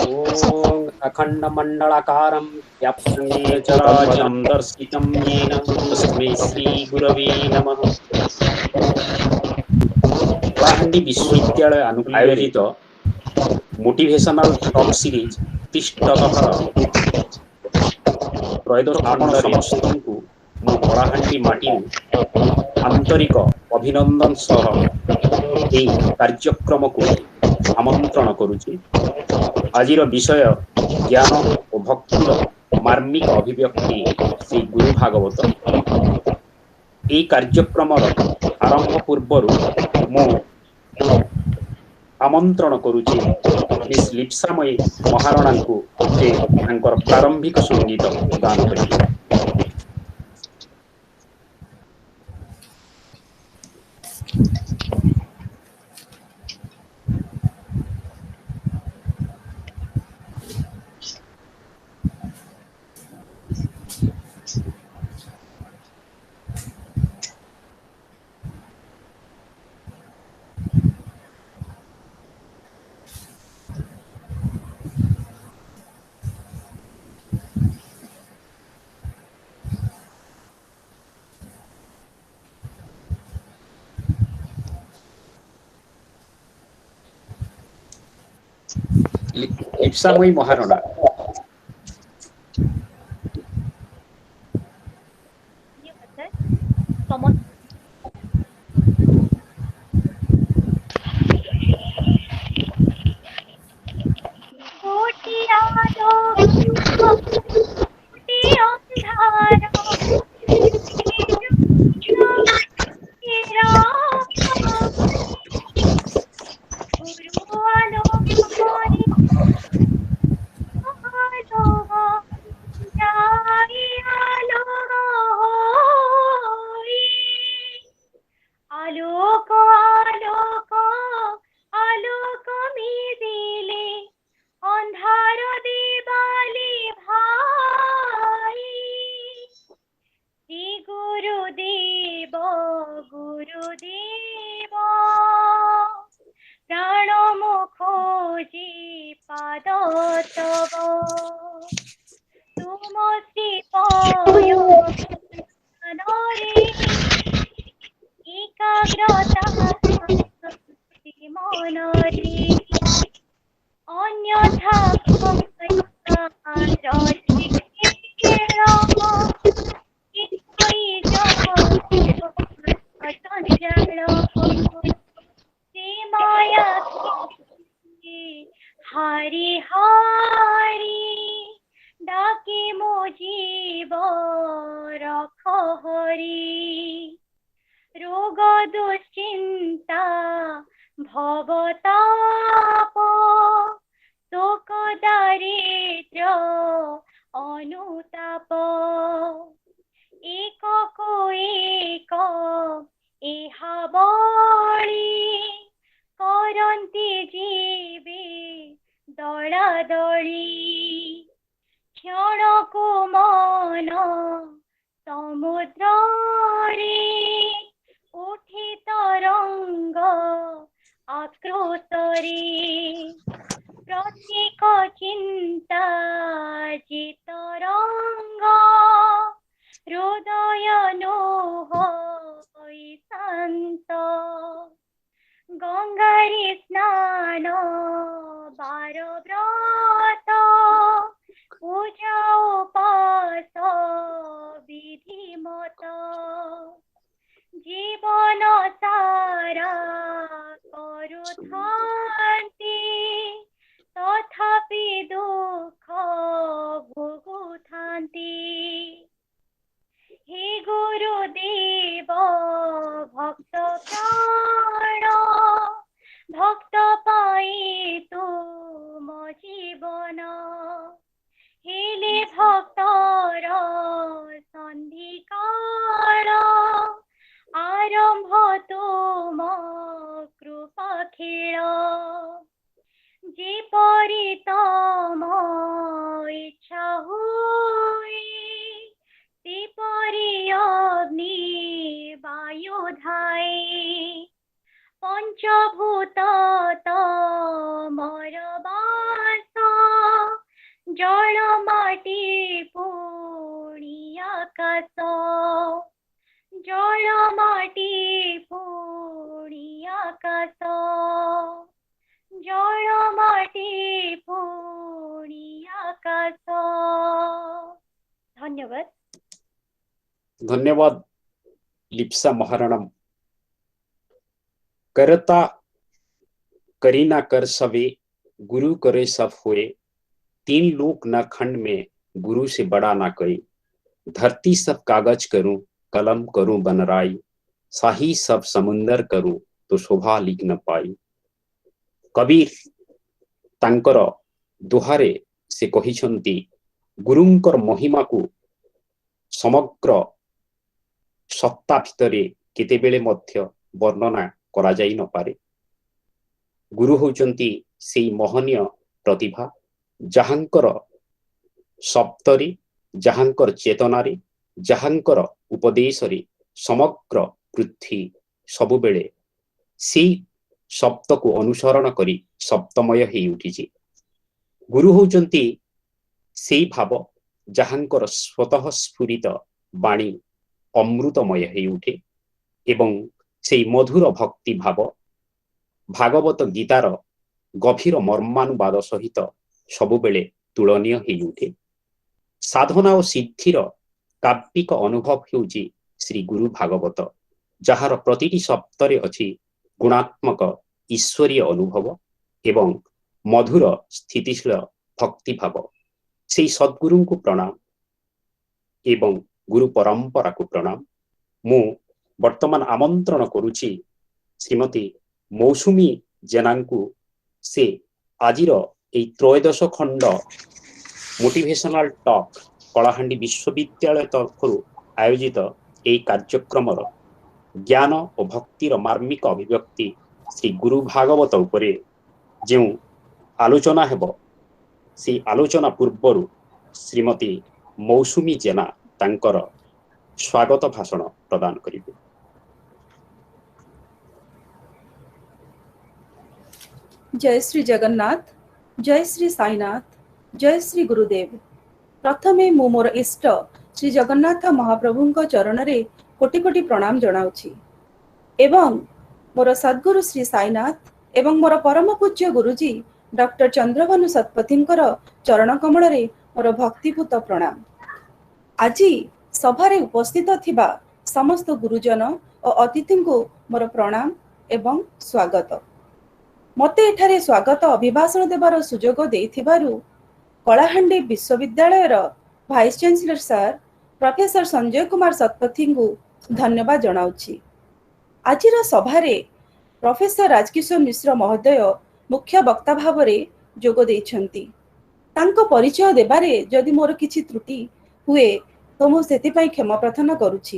ॐ अखण्डमण्डलाकारं व्याप्तं येन चराचरं दर्शितं येन तस्मै श्रीगुरवे नमः। कलाहांडी विश्वविद्यालय अनुकूल्यरित मोटिवेशनल टॉक सीरीज तिष्ठतः त्रयोदश खंड समस्तଙ୍କୁ ମୁଁ କଳାହାଣ୍ଡି ମାଟିରୁ ଆନ୍ତରିକ ଅଭିନନ୍ଦନ ସହ ଏହି କାର୍ଯ୍ୟକ୍ରମକୁ ଆମନ୍ତ୍ରଣ କରୁଛି। ଆଜିର ବିଷୟ ଜ୍ଞାନ ଓ ଭକ୍ତିର ମାର୍ମିକ ଅଭିବ୍ୟକ୍ତି ଶ୍ରୀ ଗୁରୁ ଭାଗବତ। ଏହି କାର୍ଯ୍ୟକ୍ରମର ଆରମ୍ଭ ପୂର୍ବରୁ ମୁଁ ଆମନ୍ତ୍ରଣ କରୁଛି ମିସ୍ ଲିପ୍ସାମୟୀ ମହାରଣାଙ୍କୁ ଯେ ତାଙ୍କର ପ୍ରାରମ୍ଭିକ ସଙ୍ଗୀତ ଗାନ କରିବେ। ଲିପ୍ସାମୟୀ ମହାରଣା। धन्यवाद। धन्यवाद लिप्सा महाराणम। करता करी ना कर सवे, गुरु करे सब हुए, तीन लोक न खंड में, गुरु से बड़ा ना कोई। धरती सब कागज करूं, कलम करूं बनराई, साही सब समुंदर करूं, तो शोभा लिख न पाई। कबीर तांकर दुहारे से कहिछंती, गुरुंकर महिमा को समग्र सत्ता भितरे केतेबेले मध्य वर्णना करा जाई न पारे। गुरु होचंती सेई महनीय प्रतिभा, जहांकर शब्दरे, जहांकर चेतनारे, जहांकर उपदेशरे समग्र पृथ्वी सबुबेले सेई शब्द को अनुसरण करी शब्दमय हेई उठिछि। गुरु होचंती सेई भाव, जहांकर स्वतः स्फुरित बाणी अमृतमय हेई उठे एवं सेई मधुर भक्ति भाव भागवत गीतार गभीर मर्मानुवाद सहित सबुबेले तुलनीय हेई उठे। साधना और सिद्धिर काव्यिक अनुभव हेउछि श्री गुरु भागवत, जहार प्रतिटी शब्दरे अछि गुणात्मक ईश्वरीय अनुभव एवं मधुर स्थितिशील भक्ति भाव। सेई सद्गुरु को प्रणाम एवं गुरु परंपरा को प्रणाम। मु वर्तमान आमंत्रण करुछि श्रीमती मौसुमी जेनांकु से आजिर एई त्रयोदश खंड मोटिवेशनल टॉक कलाहांडी विश्वविद्यालय तरफ आयोजित एई कार्यक्रम ज्ञान और भक्तिर मार्मिक अभिव्यक्ति श्री गुरु भागवत उपरे जो आलोचना हेबो से आलोचना पूर्वर श्रीमती मौसुमी जेना तांकर स्वागत भाषण प्रदान करिबे। जय श्री जगन्नाथ, जय श्री साईनाथ, जय श्री गुरुदेव। प्रथमे मु मोर इष्ट श्री जगन्नाथ महाप्रभुंक चरण रे कोटि कोटि प्रणाम जनाउछि एवं मोर सद्गुरु श्री साईनाथ एवं मोर परम पूज्य गुरुजी डॉक्टर चंद्रभानु सतपथींकर चरण कमल रे मोर भक्तिपूत प्रणाम। आजी सभारे उपस्थित थिबा समस्त गुरुजन और अतिथि को मोर प्रणाम एवं स्वागत। मते एठारे स्वागत अभिभाषण देवार सुजोग देइथिबारु कलाहांडी विश्वविद्यालय vice chancellor sir professor Sanjay Kumar Satpathy को धन्यवाद जनाउछि। आजिर सभारे प्रोफेसर राजकिशोर मिश्र महोदय मुख्य वक्ता भाव में जोग देइछंती। तांको परिचय देबारे जदि मोर किछि त्रुटि हुए तो मु सेतिपई क्षमा प्रार्थना करुछि।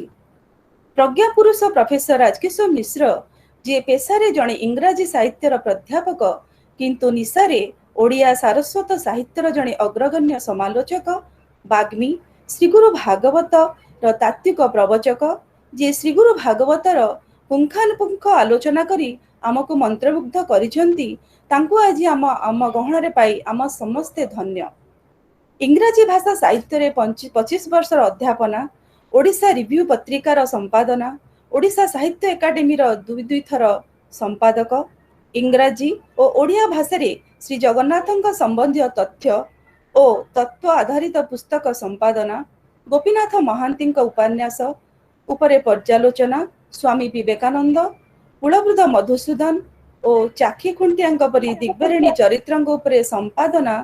प्रज्ञा पुरुष प्रोफेसर राजकिशोर मिश्र जे पेशारे जड़े इंग्राजी साहित्यर प्राध्यापक किंतु निशारे ओडिया सारस्वत साहित्यर जड़े अग्रगण्य समालोचक बाग्मी श्रीगुरु भागवत तात्विक प्रवचक जे श्रीगुरु भागवतर पुंखानुपुंख आलोचना करी आमको मंत्रमुग्ध करिसेंती। तांको आज आम गहण रे पाई आम समस्ते धन्य। इंग्राजी भाषा साहित्य रे 25 वर्षर अध्यापना, ओडिशा रिव्यू पत्रिकार संपादना, ओडिशा साहित्य एकाडेमी दुई थर संपादक, इंग्राजी और ओडिया भाषा रे श्री जगन्नाथंक संबंधी तथ्य और तत्व आधारित पुस्तक संपादना, गोपीनाथ महांतींक उपन्यास उपरे पर्यालोचना, स्वामी विवेकानंद, कुलवृद्ध मधुसूदन और चाखी खुंटियांक परी दिग्बेरिणी चरित्रंक उपरे संपादना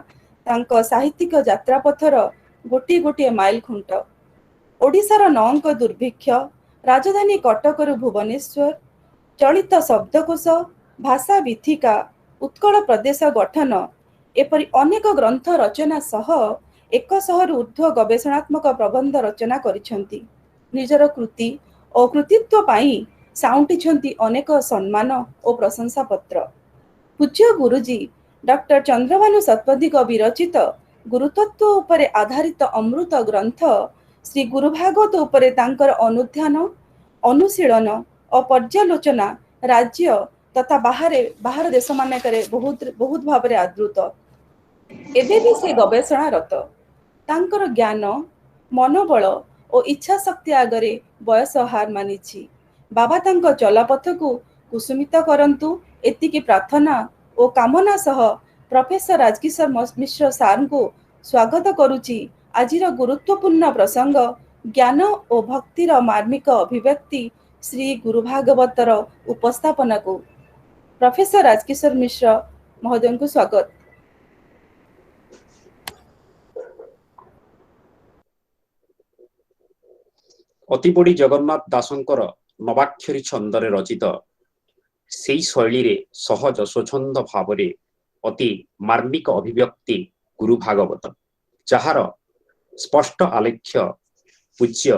तांक साहित्यिक यात्रापथर गोटी गोटी माइल खुंट। ओडिशार नौंक दुर्भिक्ष, राजधानी कटकरू भुवनेश्वर, चलित शब्दकोश, भाषा विथिका, उत्कल प्रदेश गठन एपरी अनेक ग्रंथ रचना सह 100 ऊर्ध्व गवेषणात्मक प्रबंध रचना करिसेंती। निजर कृति और कृतित्व पाई साउंटिछंती अनेक सम्मान और प्रशंसा पत्र। पूज्य गुरुजी डॉक्टर चंद्रभानु सतपथी विरचित गुरुतत्व उपरे आधारित अमृत ग्रंथ श्री गुरु भागवत उपरे तांकर अनुध्यान, अनुशीलन और पर्यालोचना राज्य तथा बाहर देश मानकरे बहुत भाव में आदृत। एबे भी से गवेषणारत। तांकर ज्ञान, मनोबल और इच्छा शक्ति आगरे बयस हार मानिछि। बाबा तांको चलापथ को कुसुमित करंतु एतिकी प्रार्थना और कामना सह प्रोफेसर राजकिशोर मिश्र सार को स्वागत करुछि आजिर गुरुत्वपूर्ण प्रसंग ज्ञान और भक्तिर मार्मिक अभिव्यक्ति श्री गुरु भागवतर उपस्थापना को प्रोफेसर राजकिशोर मिश्र महोदय को स्वागत। अतिबड़ी जगन्नाथ दासंकर नवाक्षरी छंदरे रचित सेई शैली सहज स्वच्छंद भाव अति मार्मिक अभिव्यक्ति गुरु भागवत जार स्पष्ट आलेख्य पूज्य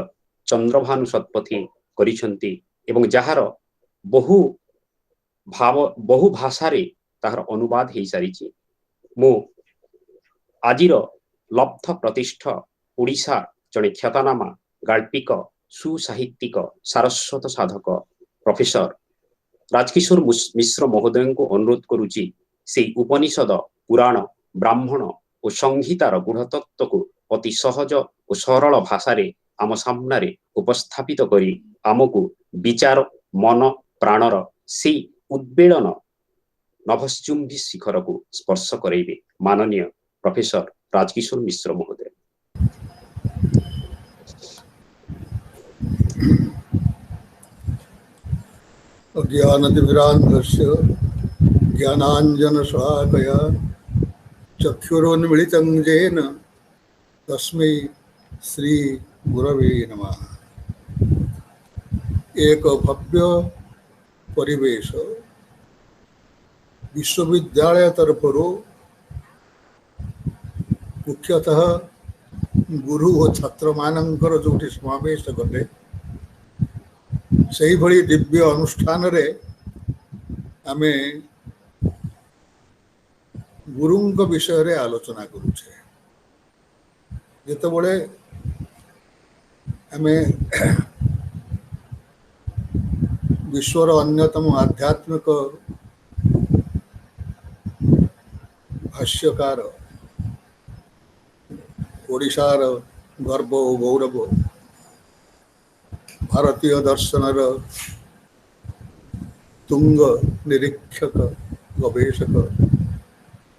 चंद्रभानु शतपथी करिसेंती एवं जार बहु भाषा तार अनुवाद हो सारी मु आजिर लब्ध प्रतिष्ठ ओडिशा जड़े ख्यातनामा गाल्पिक सुसाहित्यिक सारस्वत साधक प्रोफेसर राजकिशोर मिश्र महोदय को अनुरोध करुची से उपनिषद पुराण ब्राह्मण और संहितार गूढ़तत्व को अति सहज और सरल भाषा आम सामने उपस्थापित करी आमको विचार मन प्राणर से उद्वेलन नभश्चुंबी शिखर को स्पर्श करेबे माननीय प्रोफेसर राजकिशोर मिश्र महोदय। ज्ञानतिमिरान्धस्य ज्ञानाञ्जनशलाकया चक्षुरोन्मिलितं येन तस्मै श्रीगुरवे नमः। एक भव्य परिवेश विश्वविद्यालय तरफରୁ मुख्यतः गुरु और छात्र मानकर जोटी समावेश घटे से भली दिव्य अनुष्ठान रे आमे गुरुंक विषय रे आलोचना करुचे। जेतबळे आमे विश्वर अन्यतम आध्यात्मिक भाष्यकार ओडिशार गर्व और गौरव भारतीय दर्शनर तुंग निरीक्षक गवेषक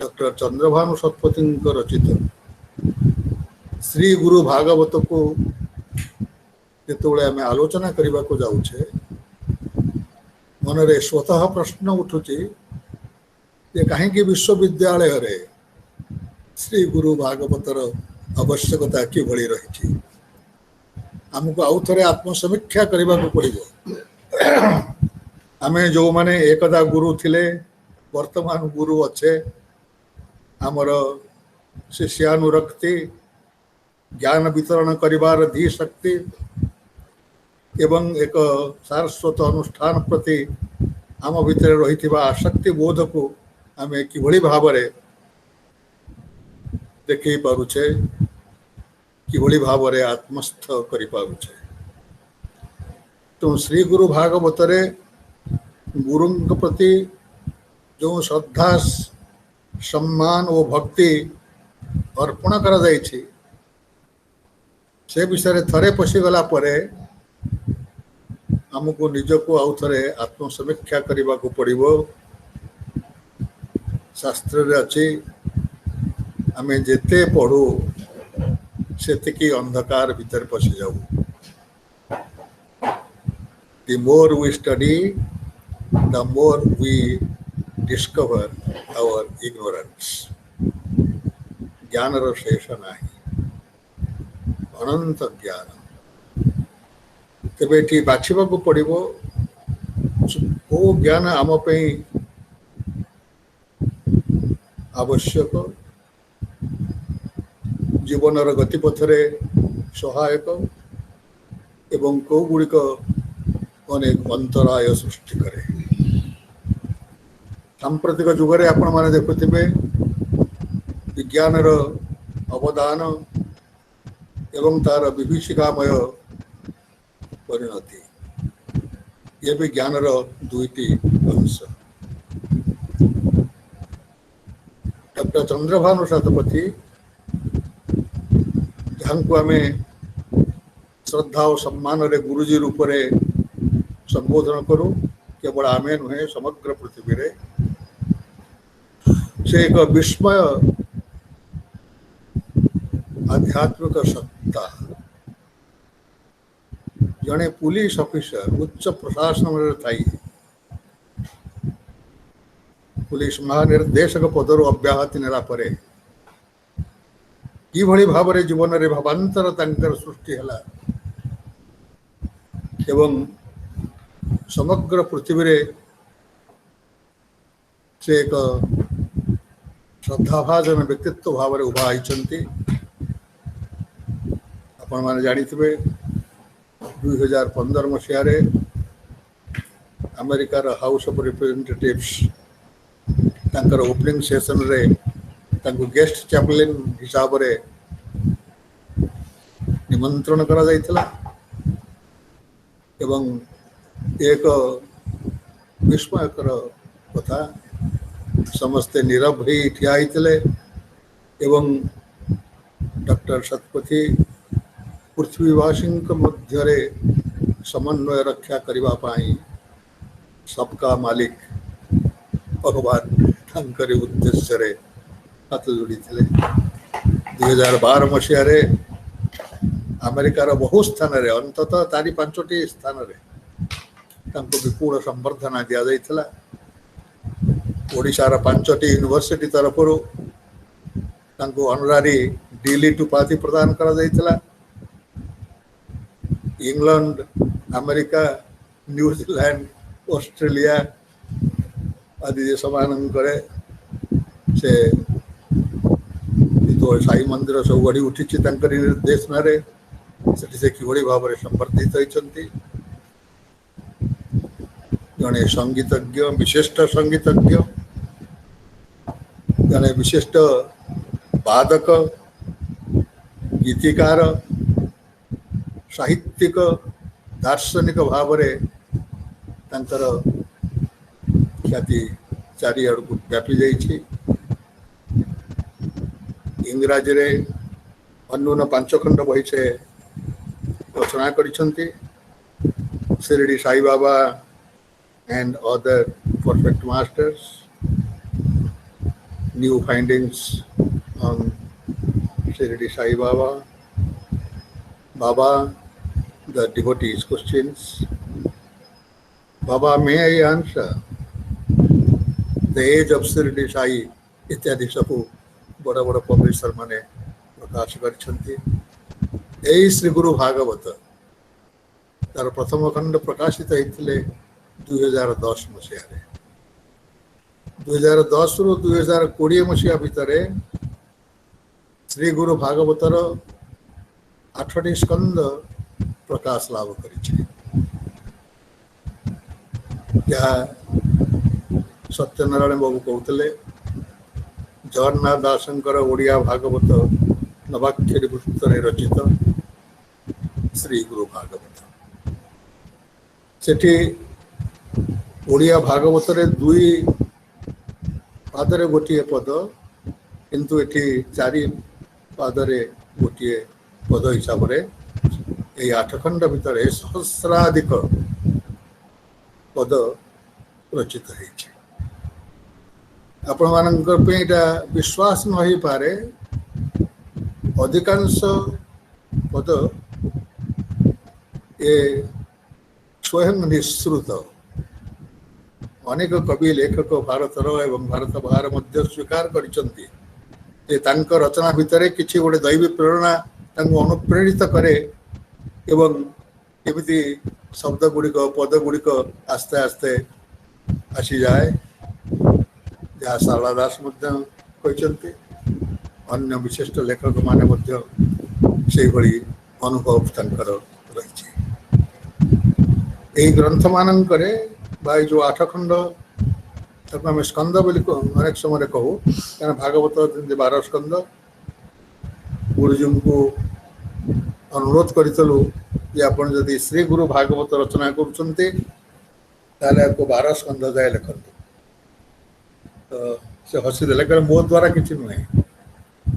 डॉक्टर चंद्रभानु शतपथी रचित श्री गुरु भागवत को जिते आम आलोचना करने को जाऊे मनरे स्वतः प्रश्न उठुची जे कहीं विश्वविद्यालय रे श्री गुरु भागवतर आवश्यकता किभली रही आमको आउ थे आत्मसमीक्षा करने को पड़ो। आम जो माने एकदा गुरु थिले वर्तमान गुरु अच्छे आमर शिष्यानुरक्ति ज्ञान वितरण करिवार धी शक्ति एवं एक सारस्वत अनुष्ठान प्रति आम भितर रही आसक्ति बोध को आम किभली भाव देखी पारुछे किभली भाव आत्मस्थ करि पारुछे। तो श्री गुरु भागवत गुरु प्रति जो श्रद्धा सम्मान और भक्ति अर्पण करा जाइछि से विषय थरे पशिगला परे आमको निजको आउ थे आत्मसमीक्षा करने को पड़ो। शास्त्र अच्छी आम जेते पढ़ू सेतिकी अंधकार भीतर पशि जाऊ। The more we study, the more we discover our ignorance. ज्ञान शेष नहीं अनंत ज्ञान तेबे ये बाछा को पड़ो को ज्ञान आम आवश्यक जीवनर गतिपथरे सहायक एवं कौ गुड़िक अनेक अंतराय सृष्टि करे। सांप्रतिक जुगरे आपण माने देखुथिबे विज्ञानर अवदान एवं तार विभीषिकामय परिणति ये भी ज्ञानर दुईटी अंश। डॉक्टर चंद्रभानु शतपथी जहाँ को आम श्रद्धा और सम्मान रे गुरुजी रूप रे संबोधन करूँ केवल आम नुहे समग्र पृथ्वी रे से एक विस्मय आध्यात्मिक सत्ता जड़े पुलिस ऑफिसर उच्च प्रशासन में थी पुलिस महानिर्देशक पदर अव्याहति नेला परे किभଳି भाବରେ जीवन में भावांतर तांकर सृष्टि है एवं समग्र पृथ्वी रे से एक श्रद्धाभाजन व्यक्तित्व भाव में उभा होती आपण मैंने जानिथिबे 2015 मसीह अमेरिकार हाउस ऑफ रिप्रेजेंटेटिव्स तांकर ओपनिंग सेशन रे तांको गेस्ट चैपलिन हिसाब रे निमंत्रण करा जायतिला एवं एक विस्मयकर कथा समस्ते नीरव ही ठिया होइतिले एवं डॉक्टर शतपथी पृथ्वीवासी मध्य समन्वय रक्षा करने सबका मालिक भगवान तांकर उद्देश्य रे हाथ जोड़ी थे 2012 मसीह अमेरिकार बहु स्थान रे अंततः तारी 5टी स्थान रे तांको विपुल संबर्धना दिया जाइथिला ओडिशार 5टी यूनिवर्सिटी तरफ तांको ऑनरारी डीलिट उपाधि प्रदान करा जाइथिला इंग्लैंड अमेरिका न्यूजीलैंड ऑस्ट्रेलिया आदि समान करे से तो साई मंदिर सब गढ़ी उठी निर्देशन से किभଳି भाव में संवर्धित होती जड़े संगीतज्ञ विशिष्ट संगीतज्ञ जड़े विशिष्ट वादक गीतिकार साहित्यिक दार्शनिक भाव में तांकर ख्याति चारिआड़ को व्यापी जाइए इंग्राजी रे अन्यून 5 खंड बही से रचना करिसंती Shirdi Sai Baba and other perfect masters new findings on Shirdi Sai Baba Baba the devotees questions Baba may I answer the age of Shirdi Sai इत्यादि सब बड़ बड़ पब्लिशर माने प्रकाश कर श्री गुरु भागवत तार प्रथम खंड प्रकाशित होते 2010 मसीह 2010 रु 2020 मसीहा भितर श्री गुरु भागवतर 8टी स्कंद प्रकाश लाभ कर सत्यनारायण बाबू कहते जगन्नाथ दासंकर ओडिया भागवत नवाक्षरी पुस्तक रचित श्री गुरु भागवत सेठी ओडिया भागवत रे 2 पादरे गोटे पद किंतु एठी 4 पादरे गोटे पद हिसाब से ये 8 खंड भितर सहस्राधिक पद रचित है आपण मानकर पे एटा विश्वास न हो पारे अधिकांश पद ये स्वयं निःसृत अनेक कवि लेखक भारतर एवं भारत बाहर मध्य स्वीकार करिसंती जे तांक रचना भितर किछि गोटे दैवी प्रेरणा तांको अनुप्रेरित करे एवं एमिति शब्द गुड़िक पद गुड़िक आस्ते आस्ते आसी जाए जहाँ शारदा दास कहते अन्य विशिष्ट लेखक माने मध्य से भली अनुभव तांकर रही ग्रंथ मानकरे भाई जो 8 खंड ताको आम स्कंद बोली अनेक समय कहू क्या भागवत 12 स्कंद गुरुजी को अनुरोध करूँ जे आपण जदि श्री गुरु भागवत रचना करुँचे ताले आपको 12 स्कंद जाए लिखते तो से हसीदे कारण मो द्वारा किसी नुहे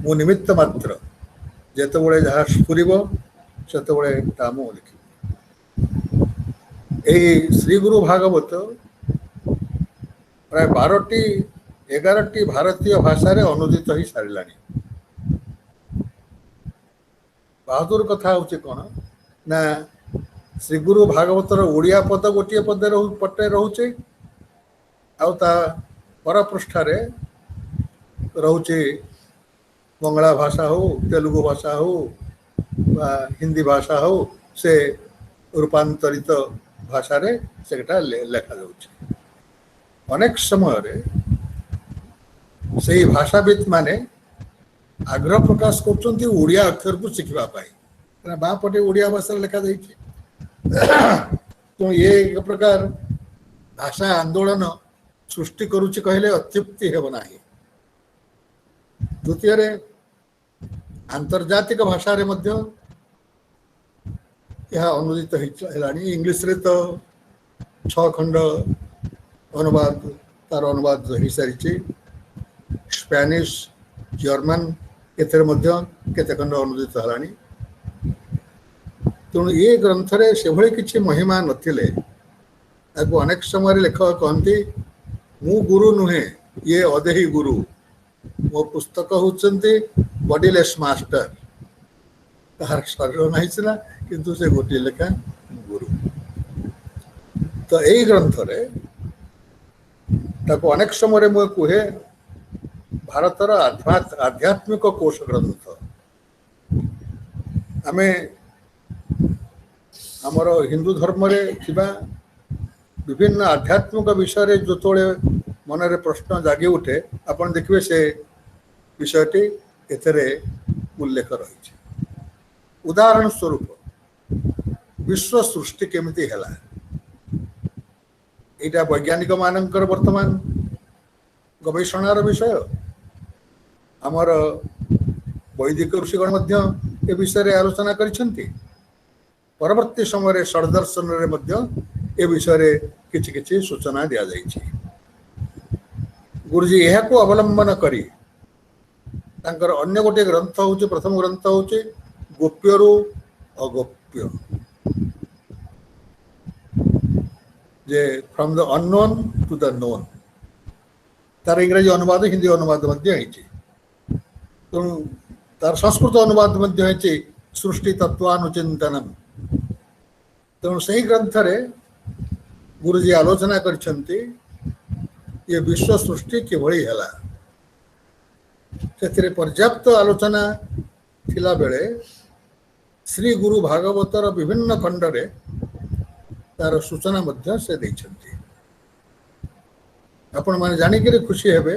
मो निमित्त मात्र जिते जहाँ स्फुर से लिखी यही श्री गुरु भागवत प्राय 11टी भारतीय भाषा रे अनुदित हो सारा ବାହାଦୁର କଥା ହଉଛି କ'ଣ ନା ଶ୍ରୀ ଗୁରୁ ଭାଗବତର ଓଡ଼ିଆ ପଦ ଗୋଟିଏ ପଟେ ରହୁଛି ଆଉ ତା ପରପୃଷ୍ଠାରେ ରହୁଛି ବଙ୍ଗଳା ଭାଷା ହଉ ତେଲୁଗୁ ଭାଷା ହଉ ବା ହିନ୍ଦୀ ଭାଷା ହଉ ସେ ରୂପାନ୍ତରିତ ଭାଷାରେ ସେଟା ଲେଖାଯାଉଛି। ଅନେକ ସମୟରେ ସେଇ ଭାଷାବିତ୍ ମାନେ ଆଗ୍ରହ ପ୍ରକାଶ କରୁଛନ୍ତି ଓଡ଼ିଆ ଅକ୍ଷରକୁ ଶିଖିବା ପାଇଁ, କାରଣ ବାଁ ପଟେ ଓଡ଼ିଆ ଭାଷାରେ ଲେଖାଯାଇଛି। ତେଣୁ ଏ ଏକ ପ୍ରକାର ଭାଷା ଆନ୍ଦୋଳନ ସୃଷ୍ଟି କରୁଛି କହିଲେ ଅତ୍ୟୁକ୍ତି ହେବ ନାହିଁ। ଦ୍ୱିତୀୟରେ ଆନ୍ତର୍ଜାତିକ ଭାଷାରେ ମଧ୍ୟ ଏହା ଅନୁଦିତ ହେଲାଣି। ଇଂଲିଶରେ ତ 6 ଖଣ୍ଡ ଅନୁବାଦ ତାର ଅନୁବାଦ ହେଇସାରିଛି। ସ୍ପାନିଶ, ଜର୍ମାନ ଏଥିରେ ମଧ୍ୟ କେତେ ଖଣ୍ଡ ଅନୁଦିତ ହେଲାଣି। ତେଣୁ ଏ ଗ୍ରନ୍ଥରେ ସେଭଳି କିଛି ମହିମା ନଥିଲେ ତାକୁ ଅନେକ ସମୟରେ ଲେଖକ କହନ୍ତି ମୁଁ ଗୁରୁ ନୁହେଁ, ଇଏ ଅଦେହି ଗୁରୁ, ମୋ ପୁସ୍ତକ ହେଉଛନ୍ତି ବଡିଲେସ୍ ମାଷ୍ଟର। ତାହାର ଶରୀର ନାହିଁ ସିନା କିନ୍ତୁ ସେ ଗୋଟିଏ ଲେଖା ଗୁରୁ। ତ ଏଇ ଗ୍ରନ୍ଥରେ ତାକୁ ଅନେକ ସମୟରେ ମୁଁ କୁହେ ଭାରତର ଆଧ୍ୟାତ୍ମିକ କୋଷ ଗ୍ରନ୍ଥ। ଆମେ ଆମର ହିନ୍ଦୁ ଧର୍ମରେ ଥିବା ବିଭିନ୍ନ ଆଧ୍ୟାତ୍ମିକ ବିଷୟରେ ଯେତେବେଳେ ମନରେ ପ୍ରଶ୍ନ ଜାଗି ଉଠେ ଆପଣ ଦେଖିବେ ସେ ବିଷୟଟି ଏଥିରେ ଉଲ୍ଲେଖ ରହିଛି। ଉଦାହରଣ ସ୍ୱରୂପ ବିଶ୍ୱ ସୃଷ୍ଟି କେମିତି ହେଲା, ଏଇଟା ବୈଜ୍ଞାନିକ ମାନଙ୍କର ବର୍ତ୍ତମାନ ଗବେଷଣାର ବିଷୟ। ଆମର ବୈଦିକ ଋଷିଗଣ ମଧ୍ୟ ଏ ବିଷୟରେ ଆଲୋଚନା କରିଛନ୍ତି। ପରବର୍ତ୍ତୀ ସମୟରେ ଷଡ଼ଦର୍ଶନରେ ମଧ୍ୟ ଏ ବିଷୟରେ କିଛି କିଛି ସୂଚନା ଦିଆଯାଇଛି। ଗୁରୁଜୀ ଏହାକୁ ଅବଲମ୍ବନ କରି ତାଙ୍କର ଅନ୍ୟ ଗୋଟିଏ ଗ୍ରନ୍ଥ ହେଉଛି, ପ୍ରଥମ ଗ୍ରନ୍ଥ ହେଉଛି ଗୋପ୍ୟରୁ ଅଗୋପ୍ୟ, ଯେ from the unknown to the known. ତାର ଇଂରାଜୀ ଅନୁବାଦ, ହିନ୍ଦୀ ଅନୁବାଦ ମଧ୍ୟ ହେଇଛି। ତେଣୁ ତାର ସଂସ୍କୃତ ଅନୁବାଦ ମଧ୍ୟ ହେଇଛି ସୃଷ୍ଟି ତତ୍ୱାନୁଚିନ୍ତନମ୍। ତେଣୁ ସେହି ଗ୍ରନ୍ଥରେ ଗୁରୁଜୀ ଆଲୋଚନା କରିଛନ୍ତି ଏ ବିଶ୍ୱ ସୃଷ୍ଟି କିଭଳି ହେଲା। ସେଥିରେ ପର୍ଯ୍ୟାପ୍ତ ଆଲୋଚନା ଥିଲାବେଳେ ଶ୍ରୀ ଗୁରୁ ଭାଗବତର ବିଭିନ୍ନ ଖଣ୍ଡରେ ତାର ସୂଚନା ମଧ୍ୟ ସେ ଦେଇଛନ୍ତି। ଆପଣମାନେ ଜାଣିକରି ଖୁସି ହେବେ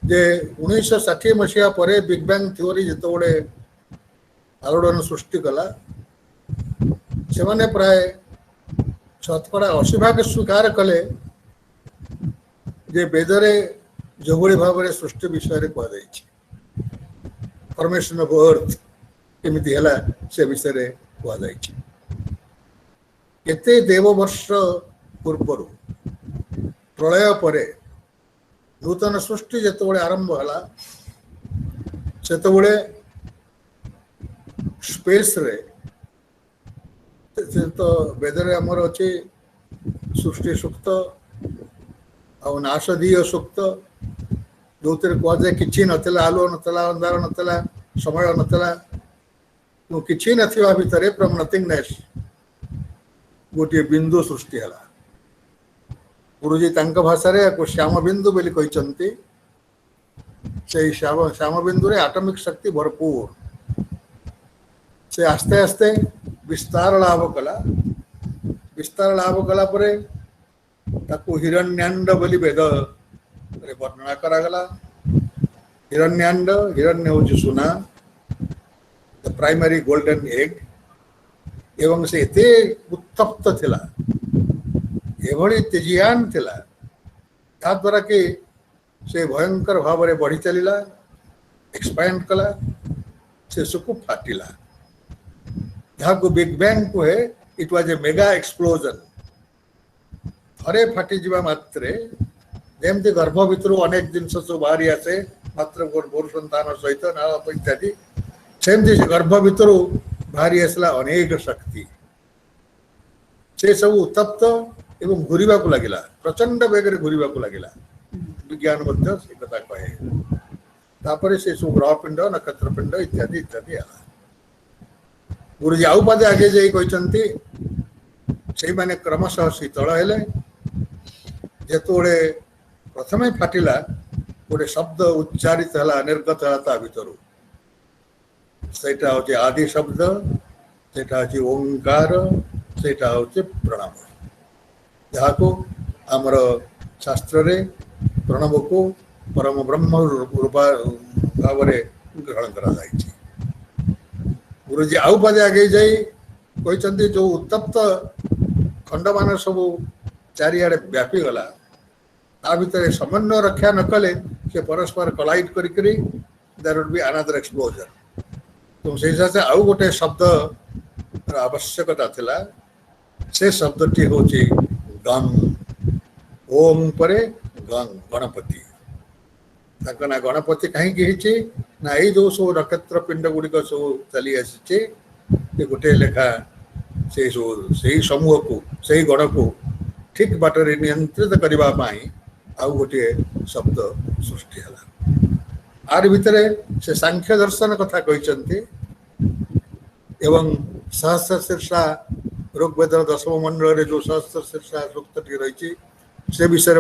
ଯେ 1960 ମସିହା ପରେ ବିଗ୍ ବ୍ୟାଙ୍ଗ ଥିଓରି ଯେତେବେଳେ ଆଲୋଡ଼ନ ସୃଷ୍ଟି କଲା, ସେମାନେ ପ୍ରାୟ 80% ସ୍ୱୀକାର କଲେ ଯେ ବେଦରେ ଯେଭଳି ଭାବରେ ସୃଷ୍ଟି ବିଷୟରେ କୁହାଯାଇଛି, ଫର୍ମେସନ୍ ଅଫ୍ ଅର୍ଥ କେମିତି ହେଲା ସେ ବିଷୟରେ କୁହାଯାଇଛି। କେତେ ଦେବବର୍ଷ ପୂର୍ବରୁ ପ୍ରଳୟ ପରେ ନୂତନ ସୃଷ୍ଟି ଯେତେବେଳେ ଆରମ୍ଭ ହେଲା, ସେତେବେଳେ ସ୍ପେସ୍ରେ ତ ବେଦରେ ଆମର ଅଛି ସୃଷ୍ଟି ସୂକ୍ତ ଆଉ ନାଶଧୀୟ ସୂକ୍ତ, ଯେଉଁଥିରେ କୁହାଯାଏ କିଛି ନଥିଲା, ଆଲୁଅ ନଥିଲା, ଅନ୍ଧାର ନଥିଲା, ସମୟ ନଥିଲା, କିଛି ନଥିବା ଭିତରେ ଫ୍ରମ୍ ନଥିଙ୍ଗନେସ୍ ଗୋଟିଏ ବିନ୍ଦୁ ସୃଷ୍ଟି ହେଲା। ଗୁରୁଜୀ ତାଙ୍କ ଭାଷାରେ ୟାକୁ ଶ୍ୟାମ ବିନ୍ଦୁ ବୋଲି କହିଛନ୍ତି। ସେଇ ଶ୍ୟାମ ବିନ୍ଦୁରେ ଆଟମିକ ଶକ୍ତି ଭରପୁର। ସେ ଆସ୍ତେ ଆସ୍ତେ ବିସ୍ତାର ଲାଭ କଲା। ବିସ୍ତାର ଲାଭ କଲା ପରେ ତାକୁ ହିରଣ୍ୟାଣ୍ଡ ବୋଲି ବେଦରେ ବର୍ଣ୍ଣନା କରାଗଲା। ହିରଣ୍ୟାଣ୍ଡ, ହିରଣ୍ୟ ହେଉଛି ସୁନା, ଦ ପ୍ରାଇମାରୀ ଗୋଲ୍ଡେନ୍ ଏଗ୍। ଏବଂ ସେ ଏତେ ଉତ୍ତପ୍ତ ଥିଲା, ଏଭଳି ତେଜିଆନ ଥିଲା, ଯାହାଦ୍ୱାରା କି ସେ ଭୟଙ୍କର ଭାବରେ ବଢ଼ି ଚାଲିଲା, ଏକ୍ସପାଣ୍ଡ କଲା, ଶେଷକୁ ଫାଟିଲା, ଯାହାକୁ ବିଗ୍ ବ୍ୟାଙ୍ଗ କୁହେ। It was A mega explosion. ଥରେ ଫାଟିଯିବା ମାତ୍ରେ ଯେମିତି ଗର୍ଭ ଭିତରୁ ଅନେକ ଜିନିଷ ସବୁ ବାହାରି ଆସେ ମାତ୍ର ଗର୍ଭରୁ ସନ୍ତାନ ସହିତ ନାଳ ଇତ୍ୟାଦି, ସେମିତି ସେ ଗର୍ଭ ଭିତରୁ ବାହାରି ଆସିଲା ଅନେକ ଶକ୍ତି। ସେ ସବୁ ଉତ୍ତପ୍ତ ଏବଂ ଘୁରିବାକୁ ଲାଗିଲା, ପ୍ରଚଣ୍ଡ ବେଗରେ ଘୁରିବାକୁ ଲାଗିଲା। ବିଜ୍ଞାନ ମଧ୍ୟ ସେ କଥା କହେ। ତାପରେ ସେ ସବୁ ଗ୍ରହ ପିଣ୍ଡ, ନକ୍ଷତ୍ର ପିଣ୍ଡ ଇତ୍ୟାଦି ଇତ୍ୟାଦି ହେଲା। गुरुजी आउ पादे आगे जाई कहते से माने क्रमशः शीतल हेले जेतोड़े प्रथमे फाटिला गोटे शब्द उच्चारित है निर्गत है ता भितर सेटा होचे आदि शब्द सेटा होचे ओंकार सेटा होचे प्रणव जहाँ को आमर शास्त्र रे प्रणव को परम ब्रह्म रूप भाव ग्रहण करा जाइछि। गुरुजी आउ पादे आगे जाई कहते जो उत्तप्त खंड मान सब चारिआडे व्यापी गला ता भितर समन्वय रक्षा न कले से परस्पर कलाइड करी there would be another explosion. तो से हिसाब से आउ गोटे शब्द आवश्यकता थिला से शब्दटी होची गंग ओम परे गंग गणपति ताका ना गणपति कहीं हिची ना ये जो सब नक्षत्र पिंड गुड़िक सब चली आसी गोटे लेखा से समूह को से गण को ठीक बाटर नियंत्रित करने आउ गोटे शब्द सृष्टि है। आर भितर से सांख्य दर्शन कथा कहते एवं सहस्र शीर्षा ऋग्वेद दशम मंडल रे जो सहस्र शीर्षा सूक्तटी रही से विषय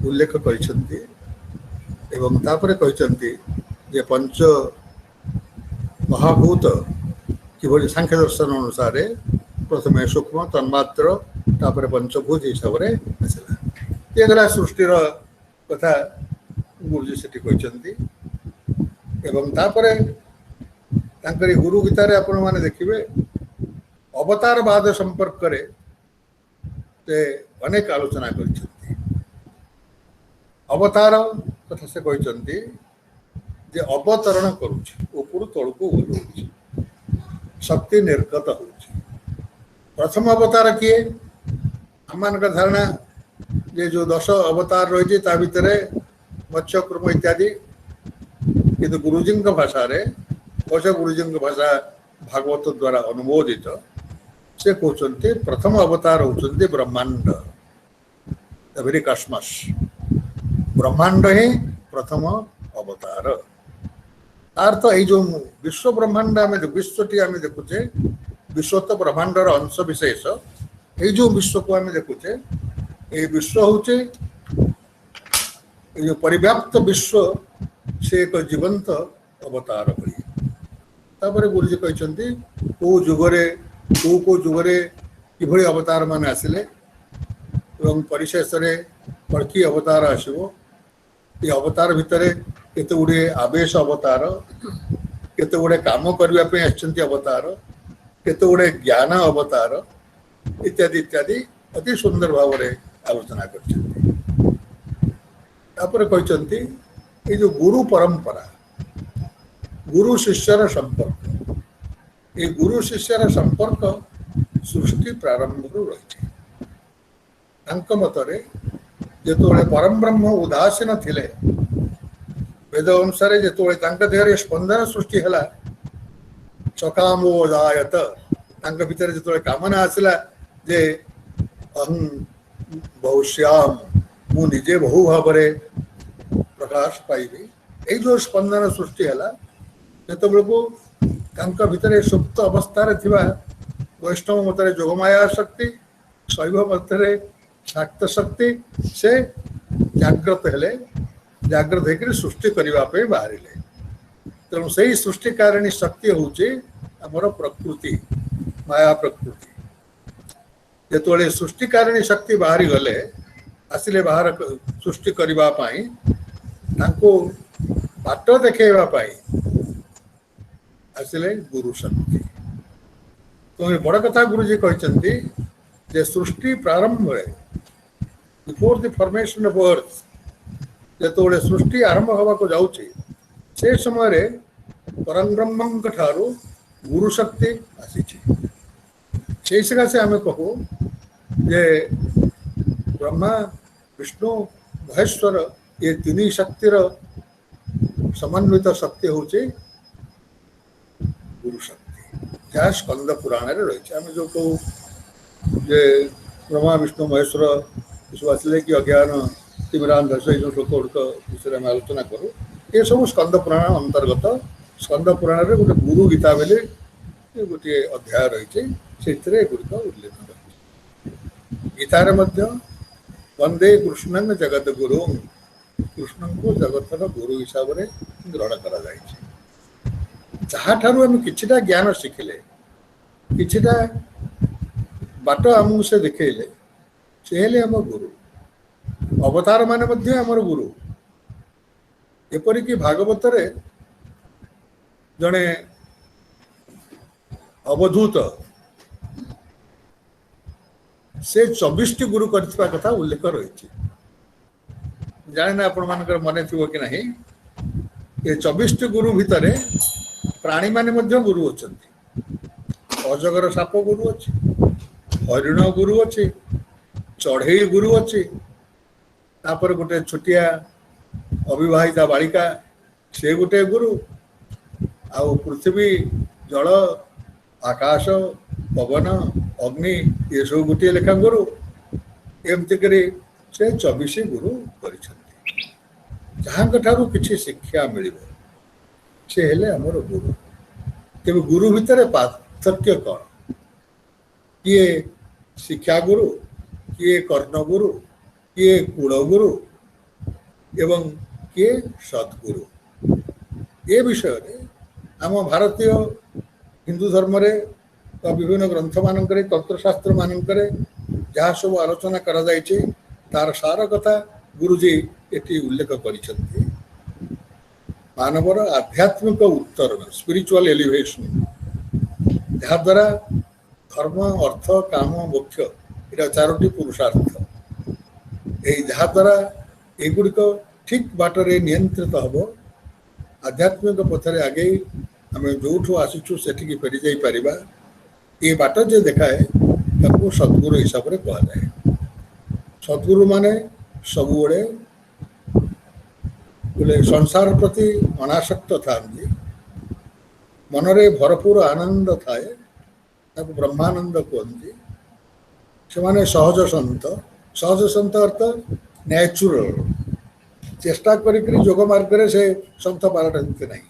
उल्लेख करते एवं तापरे कहते जे पंच महाभूत कि सांख्य दर्शन अनुसार प्रथमे सूक्ष्म तन्मात्र तापरे पंचभूत हिसाब से आसला ये गला सृष्टिर कथा गुरुजी से कहते एवं तापरे तांकरी गुरु गीतार आपण माने देखिबे अवतारवाद संपर्क रे ते अनेक आलोचना करछथि। अवतार कथा से कहते जे अवतरण करुछि ऊपर तळको ओलुछि शक्ति निर्गत होछि। प्रथम अवतार किए आमान का धारणा ये जो 10 अवतार रही ता भितर मत्स्य कुर्म इत्यादि किंतु गुरुजी भाषा रे गुरुजी भाषा भागवत द्वारा अनुमोदित से कहते प्रथम अवतार होचंती ब्रह्मांड वेरी कस्मस ब्रह्मांड ही प्रथम अवतार तार तो ये जो विश्व ब्रह्मांड आम विश्वटी आम देखुचे विश्व तो ब्रह्मांडर अंश विशेष ये जो विश्व को आम देखुचे ये विश्व होचे जो परिव्याप्त विश्व से एक जीवंत अवतार हुई। तापर गुरुजी कहते को जुगरे को जुगरे किभली अवतार मान आसिले एवं परिशेष कि अवतार आसो ये अवतार भितर केते गुड़े आवेश अवतार केते गुड़े काम करने अवतार केते गुड़े ज्ञान अवतार इत्यादि इत्यादि अति सुंदर भाव आलोचना कहते ये जो गुरु परंपरा गुरु शिष्यर संपर्क ये गुरु शिष्यर संपर्क सृष्टि प्रारंभ रही मतरे जो परम ब्रह्म उदासीन थिले वेद अनुसार जो देह स्पंदन सृष्टि है सकामोदायत भीतर जो कामना आसला जे अहं बहुश्याम मु निजे बहु भाव प्रकाश पाइबी ये जो स्पंदन सृष्टि है जो भितर सुप्त अवस्था वैष्णव मतरे जोगमाया शक्ति शैव मतरे शाक्त शक्ति से जागृत हेले जागृत होकर सृष्टि करने बाहर तेणु से सृष्टि कारिणी शक्ति हूँ आमर प्रकृति माया प्रकृति जो सृष्टि कारिणी शक्ति बाहरी गले आसिले बाहर सृष्टि करने बाट देखा आसिले गुरु शक्ति। तो बड़ कथा गुरुजी कहते जे सृष्टि प्रारंभ before the formation of earth जो सृष्टि आरंभ हवा को जाउछि से समय परम ब्रह्म ठारू गुरु शक्ति आसी से सकाशे आम कहू जे ब्रह्मा विष्णु महेश्वर ये तीन शक्तिर समन्वित शक्ति हूँ गुरु शक्ति जहाँ स्कंद पुराण रही आम जो कहू जे ब्रह्मा विष्णु महेश्वर सब आसले कि अज्ञान तिमिरान दश जो श्लोक गुड़िक विषय में आलोचना करूँ ये सब स्कंद पुराण अंतर्गत स्कंद पुराण गोटे गुरु गीता बेले गोटे अध्याय रही से गुड़िक उल्लेख रही गीतार वंदे कृष्णन जगत गुरु कृष्ण को जगतर गुरु हिसाब से ग्रहण करा जहाँ आम किछिटा ज्ञान शिखिले किछिटा बाट आमको से देखले से हेले आम गुरु अवतार माने आमर गुरु एपरिक भागवत जड़े अवधूत से 24 टी गुरु करथिबा कथा उल्लेख रही जाने ना आपण मानकर मन थी कि नहीं ये 24 टी गुरु भितर प्राणी माने मध्य गुरु अच्छा अजगर साप गुरु अच्छे हरिण गुरु अच्छे चढ़ई गुरु अच्छे तापर गोटे छोटिया अविवाहिता बालिका से गोटे गुरु आउ पृथ्वी जल आकाश पवन अग्नि ये सब गोटे लेखा गुरु एमती करी से 24 गुरु करूँ किसी शिक्षा मिल से हेले आमर गुरु तेज गुरु भितर पार्थक्य कौन किए शिक्षा गुरु किए कर्ण गुरु किए कुल गुरु एवं किए सद्गुरु ये विषय आम भारतीय हिंदू धर्म रे विभिन्न ग्रंथ मानक तंत्रशास्त्र मानक जहाँ सब आलोचना करा जायछि तार सार कथा गुरुजी एटी उल्लेख करिसेंति मानवर आध्यात्मिक उत्तरण स्पिरिचुअल एलिवेशन जहाँ द्वारा धर्म अर्थ काम मोक्ष ये 4टी पुरुषार्थ यही जहाँ द्वारा एगुड़िक ठीक बाटरे नियंत्रित हम आध्यात्मिक पथरे आगे आम जो आसीचु से फेरी जाई परिबा ये बाट जे देखाए ताको सद्गुरु हिसाब से कहुए सद्गुरु माने सबुबले बोले संसार प्रति अनासक्त था मनरे भरपूर आनंद थाए ताको ब्रह्मानंद कहते से माने सहज संत अर्थ नेचुरल चेष्टा करी जोग मार्ग से संत पालटती नहीं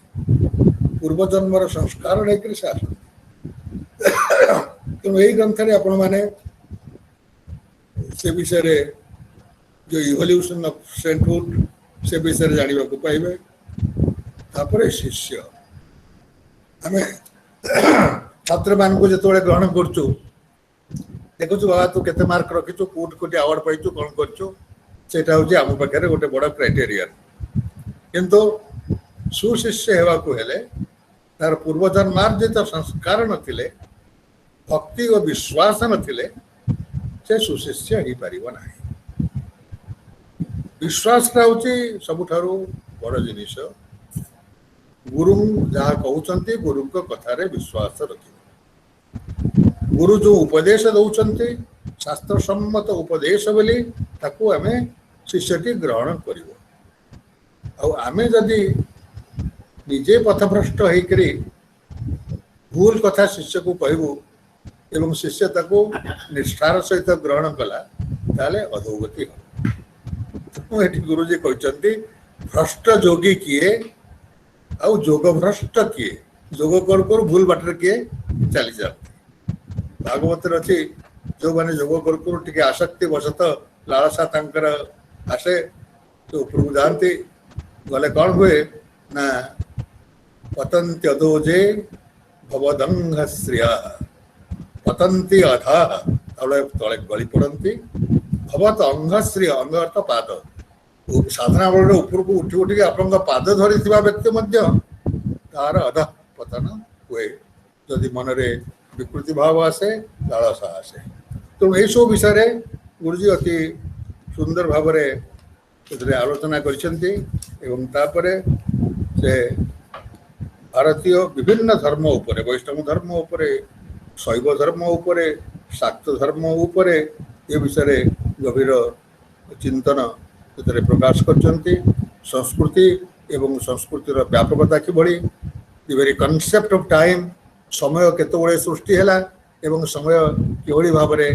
पूर्वजन्मर संस्कार नहीं से आस तेणु यही ग्रंथ आपण मैंने से विषय जो इवोल्यूशन ऑफ सेंटहुड से विषय जानवा को पाइबे तापर शिष्य आम छात्र मान को जो ग्रहण करचु देखु बाबा तू केते मार्क रखिचु कोट कोटी अवार्ड पाइचु कौन करचु सेटा होची आम पाखे गोटे बड़ क्राइटेरियन किंतु सुशिष्य हेबा को हेले तार पूर्वजन्मार्जित संस्कार नथिले भक्ति और विश्वास नथिले से सुशिष्य ही पारिबो नाही विश्वास होची सबुठारु बड़ जिनिस गुरु जहाँ कहउचंती गुरु को कथारे विश्वास रखिबो गुरु जो उपदेश दउचंती शास्त्र सम्मत उपदेश बोली ताकू आमे शिष्यटी ग्रहण करिवो आमे जदि निजे पथभ्रष्ट होकरी भूल कथा शिष्य को कहबू एवं शिष्य ताको निष्ठार सहित ग्रहण कला ताले अधोगति हो एठी गुरुजी कहते भ्रष्ट जोगी किए आउ जोग भ्रष्ट किए जोग कर भूल बाटर किए चली जाती भागवत अच्छी जो मैंने जोग कर आसक्ति वशत लालसा तांकर आसे तो उपरକୁ जाती गले कौन हुए ना पतंती अधोजे भवदंग श्रिया पतंती अधा तले तले गली पड़ती भवत अंगश्री अंग अर्थ पाद साधना बल उपरକୁ उठी उठी आपण पाद धरी व्यक्ति तार अध पतन हुए जदि मनरे विकृति भाव आसे लालसा आसे तेणु यही सब विषय गुरुजी अति सुंदर भाव आलोचना करछंती एवं तापरे से भारतीय विभिन्न धर्म उपरे वैष्णव धर्म उपरे शैव धर्म उपरे शाक्त धर्म उपरे ये विषय गभीर चिंतन प्रकाश करछंती संस्कृति एवं संस्कृतिर व्यापकता किभଳି दि वेरी कन्सेप्ट ऑफ टाइम समय केतबळे सृष्टि हैला एवं समय किभଳି भाबरे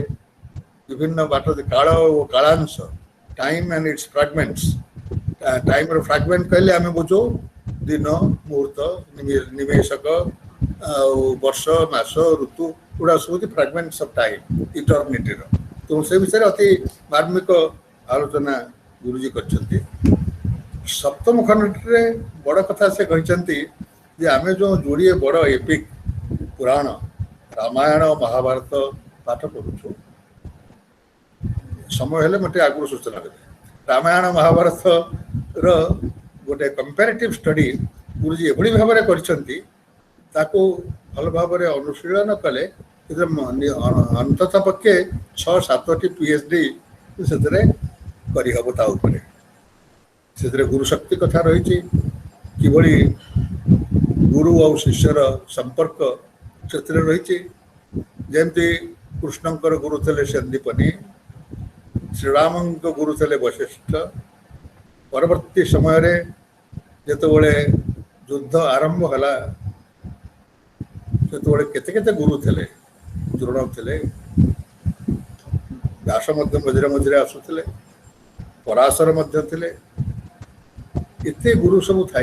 विभिन्न बाट काल और कालांश time and its fragments time रो फ्रैगमेंट कहले आमे बुझो दिन मुहूर्त निमेषक वर्ष मास ऋतु गुड़ा सब फ्रागमेंट्स ऑफ टाइम इटर्निटी तो से विषय अति मार्मिक आलोचना गुरुजी करछंती। सप्तम खंड रे बड़ कथा से कहते जे आमे जो जोड़िए बड़ एपिक पुराण रामायण महाभारत पाठ पढ़ुछु समय हेले मते आगु सूचना देबे। रामायण महाभारत रो गोटे कंपैरेटिव स्टडी गुरुजी एभली भाव में करछंती ताको भल भाव में अनुशीलन कले अंततः पक्षे 6-7टी पीएचडी से करहब ता उपरे से गुरु शक्ति कथा रही किभली गुरु और शिष्यर संपर्क से रही जमती कृष्णंकर गुरु थे संदीपनी श्रीराम गुरु थे वशिष्ठ परवर्ती समय रे जेतबेले युद्ध आरंभ हला सेतबेले केते केते गुरु थे द्रोण थे व्यास मझे मझे आसुले पराशर थे एते गुरु सब थी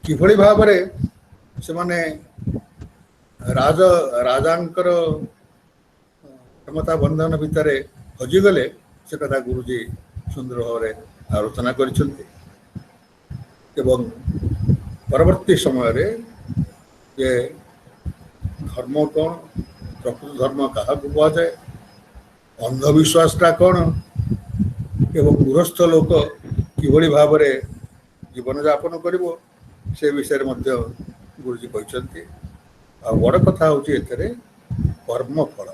किभली भाव से माने राजांकर क्षमता बंधन भितर हजिगले से कथा गुरुजी सुंदर भाव में आलोचना करिसेंती। एवं परवर्ती समय रे ये धर्म कौन प्रकृत धर्म क्या कहुए अंधविश्वासटा कौन एवं गृहस्थ लोक किभली भाव में जीवन यापन करिवो से विषय मध्य गुरुजी कहते। आ बड़ कथा हूँ कर्म फल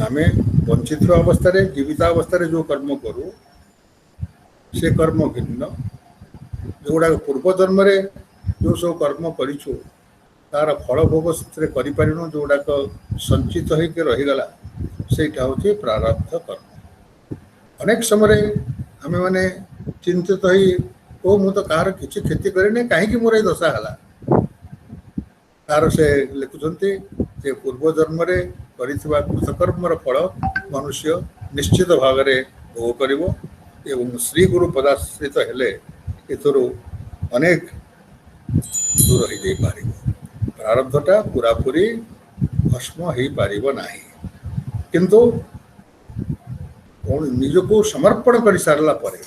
आमे वंचित अवस्था जीवित अवस्था जो कर्म करूँ से कर्म भिन्न जोड़ा पूर्व जन्म जो सब कर्म करूँ तार फल भोग से जोड़ाक संचित होकर रहीगला सेटा हूँ प्रारब्ध कर्म। अनेक समय आमे माने चिंतित ओ मु तो कहार किसी क्षति करे कहीं मोर दशा है तार से लिखुंट से पूर्व जन्म कृतकर्मर फल मनुष्य निश्चित भाव में भोग कर श्री गुरु पदाश्रित हेले एथर अनेक दूर हो जाई पारिबो प्रारब्धटा पूरापूरी भस्म हो पारिबो नाही किंतु निजको समर्पण कर सारला परे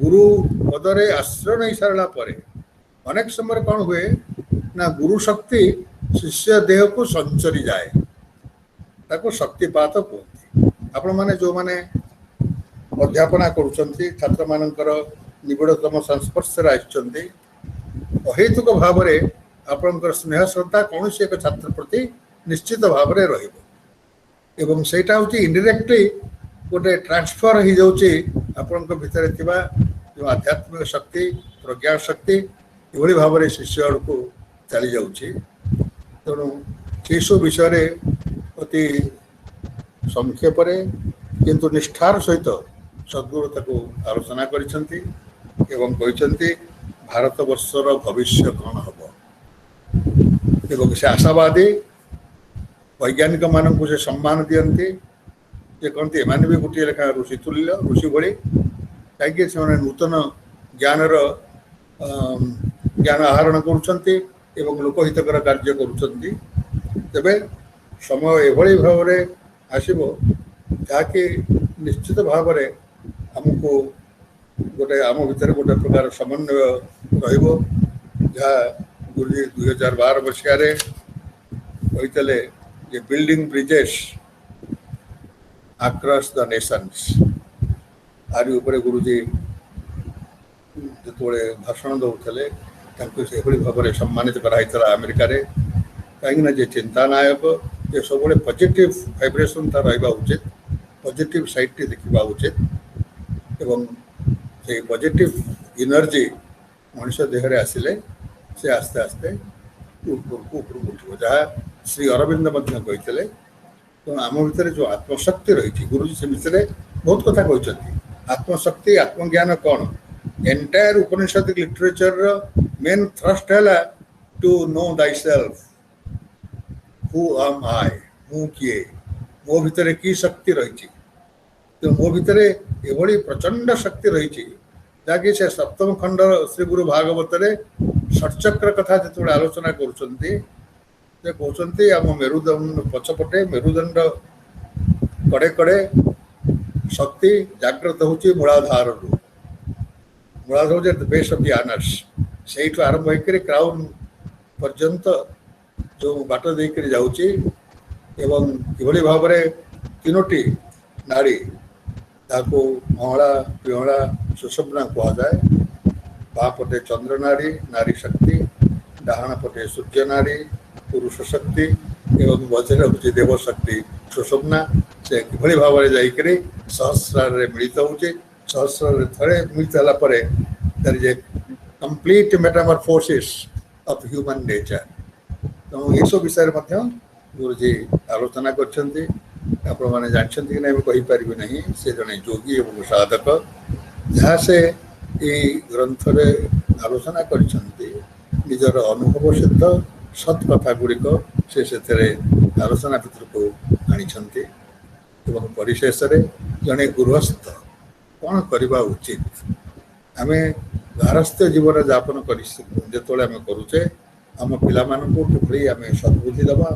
गुरु पदरे आश्रय नहीं सारा अनेक समय कौन हुए ना गुरु शक्ति शिष्य देह को संचरी जाए ताको शक्तिपात कहते। आपण माने जो माने अध्यापना करुचंती छात्र मानकर निबिड़तम संस्पर्श आइचंती अहेतुक भाव में आपणकर स्नेह श्रद्धा कौन से एक छात्र प्रति निश्चित भाव में रहिबो एवं सेटा होची इनडायरेक्टली गोटे ट्रांसफर हो जाउची आपण भितर थिबा जो आध्यात्मिक शक्ति प्रज्ञा शक्ति ये भाव में शिष्य को चली जाऊँगी। तेणु से विषय अति संक्षेप किंतु निष्ठार सहित सद्गुरु ताको आलोचना करिसेंती एवं कहते भारत वर्षर भविष्य कौन हम एवं से आशावादी वैज्ञानिक मानक से सम्मान दियंती जे कहते एमाने भी गोटे लेखा ऋषि तुल्य ऋषि भली कहीं से नूतन ज्ञानर ज्ञान आहरण करुँचे लोकहितकर कार्य करुँचे तेबे समय एभली भाव में आसब जहाँकि निश्चित भाव में आमको गोटे आम भीतर गोटे प्रकार समन्वय रहिबो जहाँ गुरुजी 2012 मसीह कहते जे building bridges across the nations आरि उपरे गुरुजी जो भाषण दौले से भाव में सम्मानित कराई अमेरिका कहीं जे चिंता नायक ये सब पॉजिटिव वाइब्रेशन तार रहा उचित पॉजिटिव साइड टी देखा उचित एवं से पॉजिटिव एनर्जी मनुष्य देहरे आसिले से आस्ते आस्ते ऊपर उठो जहाँ श्री अरविंद कहते तो आम भीतर जो आत्मशक्ति रही गुरुजी से विषय बहुत कथा कहते आत्मशक्ति आत्मज्ञान कौन entire Upanishad literature main thrust है to know thyself who am I मु किए मो भितर की शक्ति रही तो मो भितर एभली प्रचंड शक्ति रही जहाँकि से सप्तम खंड श्री गुरु भागवत षट्चक्र कथा जो आलोचना कहते आम मेरुदंड पछपटे मेरुदंड कड़े कड़े शक्ति जागृत होची मूलाधार मूलाधार बेस ऑफ द आनर्स से आरंभ होकर क्राउन पर्यंत जो बाट देकर जाऊँगी एवं किभली भाव में तीनोटी नाड़ी ताको अहला पिहला सुषुम्ना कहुए बापटे चंद्र नाड़ी नारी शक्ति डाहाण पटे सूर्य नाड़ी पुरुष शक्ति एवं मझे हूँ देव शक्ति सुषुम्ना से किभली भाव में जाकर सहस्रार मिलित होचे सहस्रार थरे मिलित होला परे there is a complete metamorphosis of human nature. तो ये सब विषय में गुरुजी आलोचना करछन्ती आपण माने जानछन्ती कि नहीं कहि परिबे नहीं से जने योगी एवं साधक जहाँ से ये ग्रंथ रे आलोचना करछन्ती निजर अनुभव सिद्ध सत कथा गुड़िक से आलोचना भितर को आनिछन्ती एवं परिशेष जड़े गृहस्थ कौन करवा उचित आम गारस्थ जीवन यापन कर आम करुचे आम पिला कि आम सद्बुद्धि दबा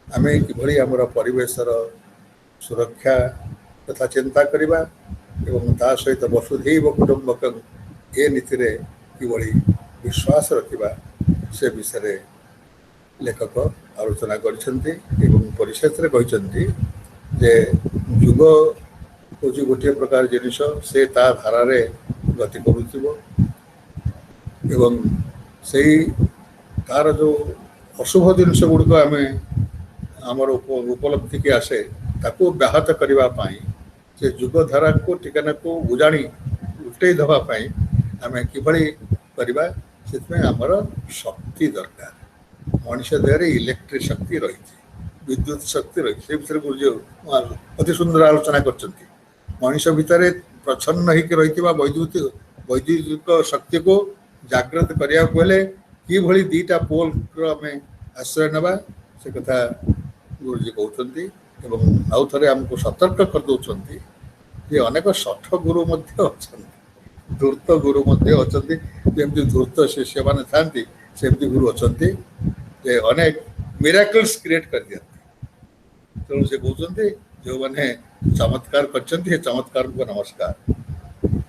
आम कि आमर परिवेशर सुरक्षा तथा चिंता करवा एवं ता सहित वसुधैव कुटुंबकं ये नीति कि विश्वास रखा से विषय लेखक आलोचना करछन्ती एवं परिशेष जे युग हूँ गोटे प्रकार जिनिस से ता धारा गति करुथिबो एवं से तार जो अशुभ जिनिस गुड़िक आम आमर उपलब्धि के आसे ताको व्याहत करने से युग धारा को टिकाना को उजाणी उल्टे दवापाई आम किभली करवा से आमर शक्ति दरकार मनुष्य देह इलेक्ट्रिक शक्ति रही विद्युत शक्ति रही से विषय गुरुजी अति सुंदर आलोचना करछन्ती मनुष्य भितर प्रच्छन्न होकर रही वैद्युतिक शक्ति को जागृत करने को हेले कि दीटा पोल आम आश्रय नवा से कथा गुरुजी कहते एवं आउ थे आमको सतर्क कर दौरान जे अनेक शठ गुरु धूर्त गुरु जमी धूर्त शिष्य मैंने था सेमती गुरु अच्छा जे अनेक मिराकल्स क्रिएट कर दिया तेणु से कहते जो मैंने चमत्कार कर चमत्कार को नमस्कार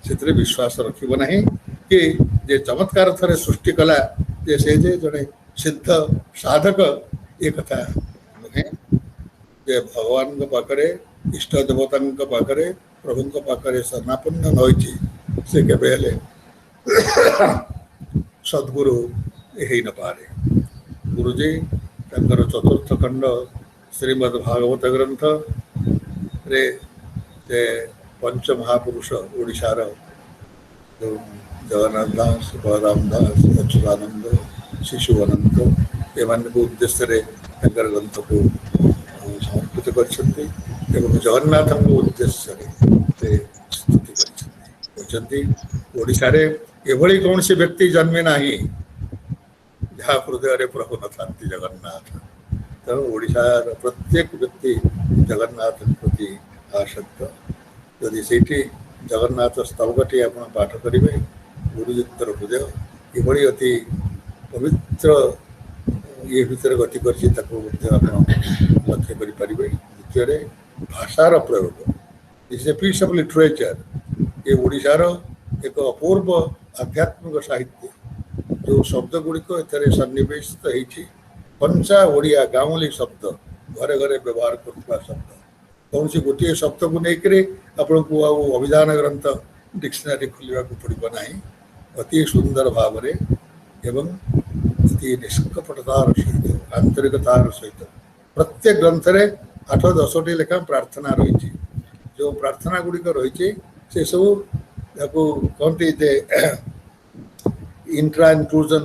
से विश्वास रखिब नहीं कि जे चमत्कार थे सृष्टि कला जे से जड़े सिद्ध साधक ये कथा नुहे जे भगवान पाखे इष्ट देवता पाखे प्रभु पाखे शरणापन्न नई से केवे सद्गुरु हो न पारे गुरुजी तंकर चतुर्थ खंड श्रीमद् भागवत ग्रंथ रे जे पंच महापुरुष ओडिशार जगन्नाथ दास बलराम दास अच्युतानंद शिशु अनंत एमान उद्देश्य ग्रंथ को समर्पित करछन्ती एवं जगन्नाथ उद्देश्य से स्तुति करछन्ती ओडिशा रे एभली कौन सी व्यक्ति जन्मे नाही जहाँ हृदय प्रभु न था जगन्नाथ तेणु ओडिशार प्रत्येक व्यक्ति जगन्नाथ प्रति आसक्त यदि से जगन्नाथ स्तवकटी आप पाठ करेंगे गुरुजीर हृदय किभली अति पवित्र ये भितर गति कर लक्ष्य करें। द्वितीय भाषार प्रयोग is a piece of literature ये ओडिशार एक अपूर्व आध्यात्मिक साहित्य जो शब्द गुड़िक एथेर सन्निवेशित होती पंचा ओडिया गाँवली शब्द घरे घरे व्यवहार करता शब्द कौन सी गोटे शब्द को लेकर आपन को अभिधान ग्रंथ डिक्शनरी खोलने को पड़ो ना अति सुंदर भाव में एवं अति निष्कपटतार सहित आंतरिकतार सहित प्रत्येक ग्रंथ रे 8-10 लेखा प्रार्थना रही जो प्रार्थना गुड़िक रही से सब कहते जे इंट्रा इनक्लूजन